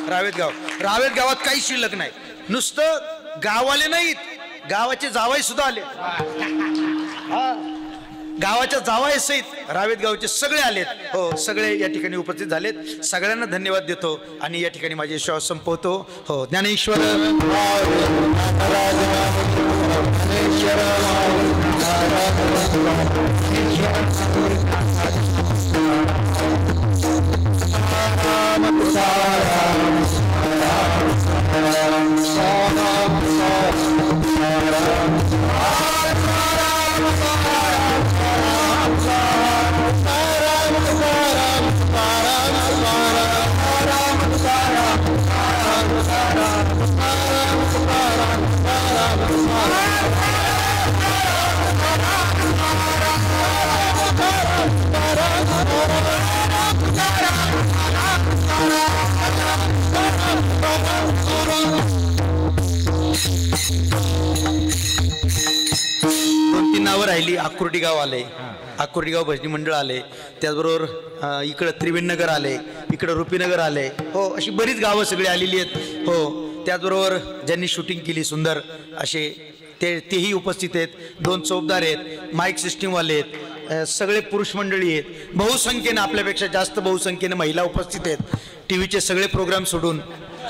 रावेत गावात काही शिल्लक नाही. नुसतं गाववाले नाहीत, गावाचे जावई सुद्धा आले. गावाच्या जावई सहित रावेत गावचे सगळे आलेत. हो सगळे या ठिकाणी उपस्थित झालेत. सगळ्यांना धन्यवाद देतो आणि या ठिकाणी माझे श्वास संपवतो. हो ज्ञानेश्वर नावं राहिली. आकुर्डी गाव आले, आकुर्डी गाव भजनी मंडळ आले, त्याचबरोबर इकडं त्रिवेणनगर आले, इकडं रुपीनगर आले. हो अशी बरीच गावं सगळी आलेली आहेत. हो त्याचबरोबर ज्यांनी शूटिंग केली सुंदर असे तेही उपस्थित आहेत. 2 चौकदार आहेत, माईक सिस्टीमवाले आहेत, सगळे पुरुष मंडळी आहेत. बहुसंख्येनं, आपल्यापेक्षा जास्त बहुसंख्येनं महिला उपस्थित आहेत. टीव्हीचे सगळे प्रोग्राम सोडून,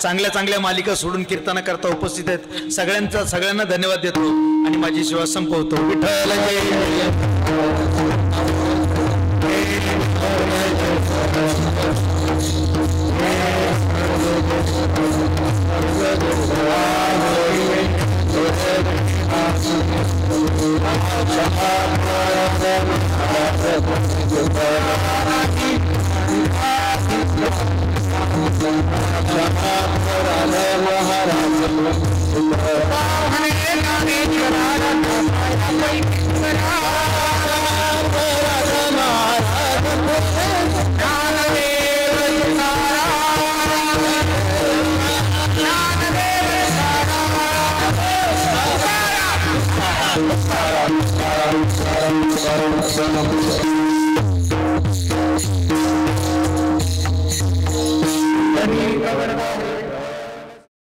चांगल्या मालिका सोडून कीर्तनाकरता उपस्थित आहेत. सगळ्यांना धन्यवाद देतो आणि माझी सेवा संपवतो. विठ्ठल जय. ज्ञानेश्वर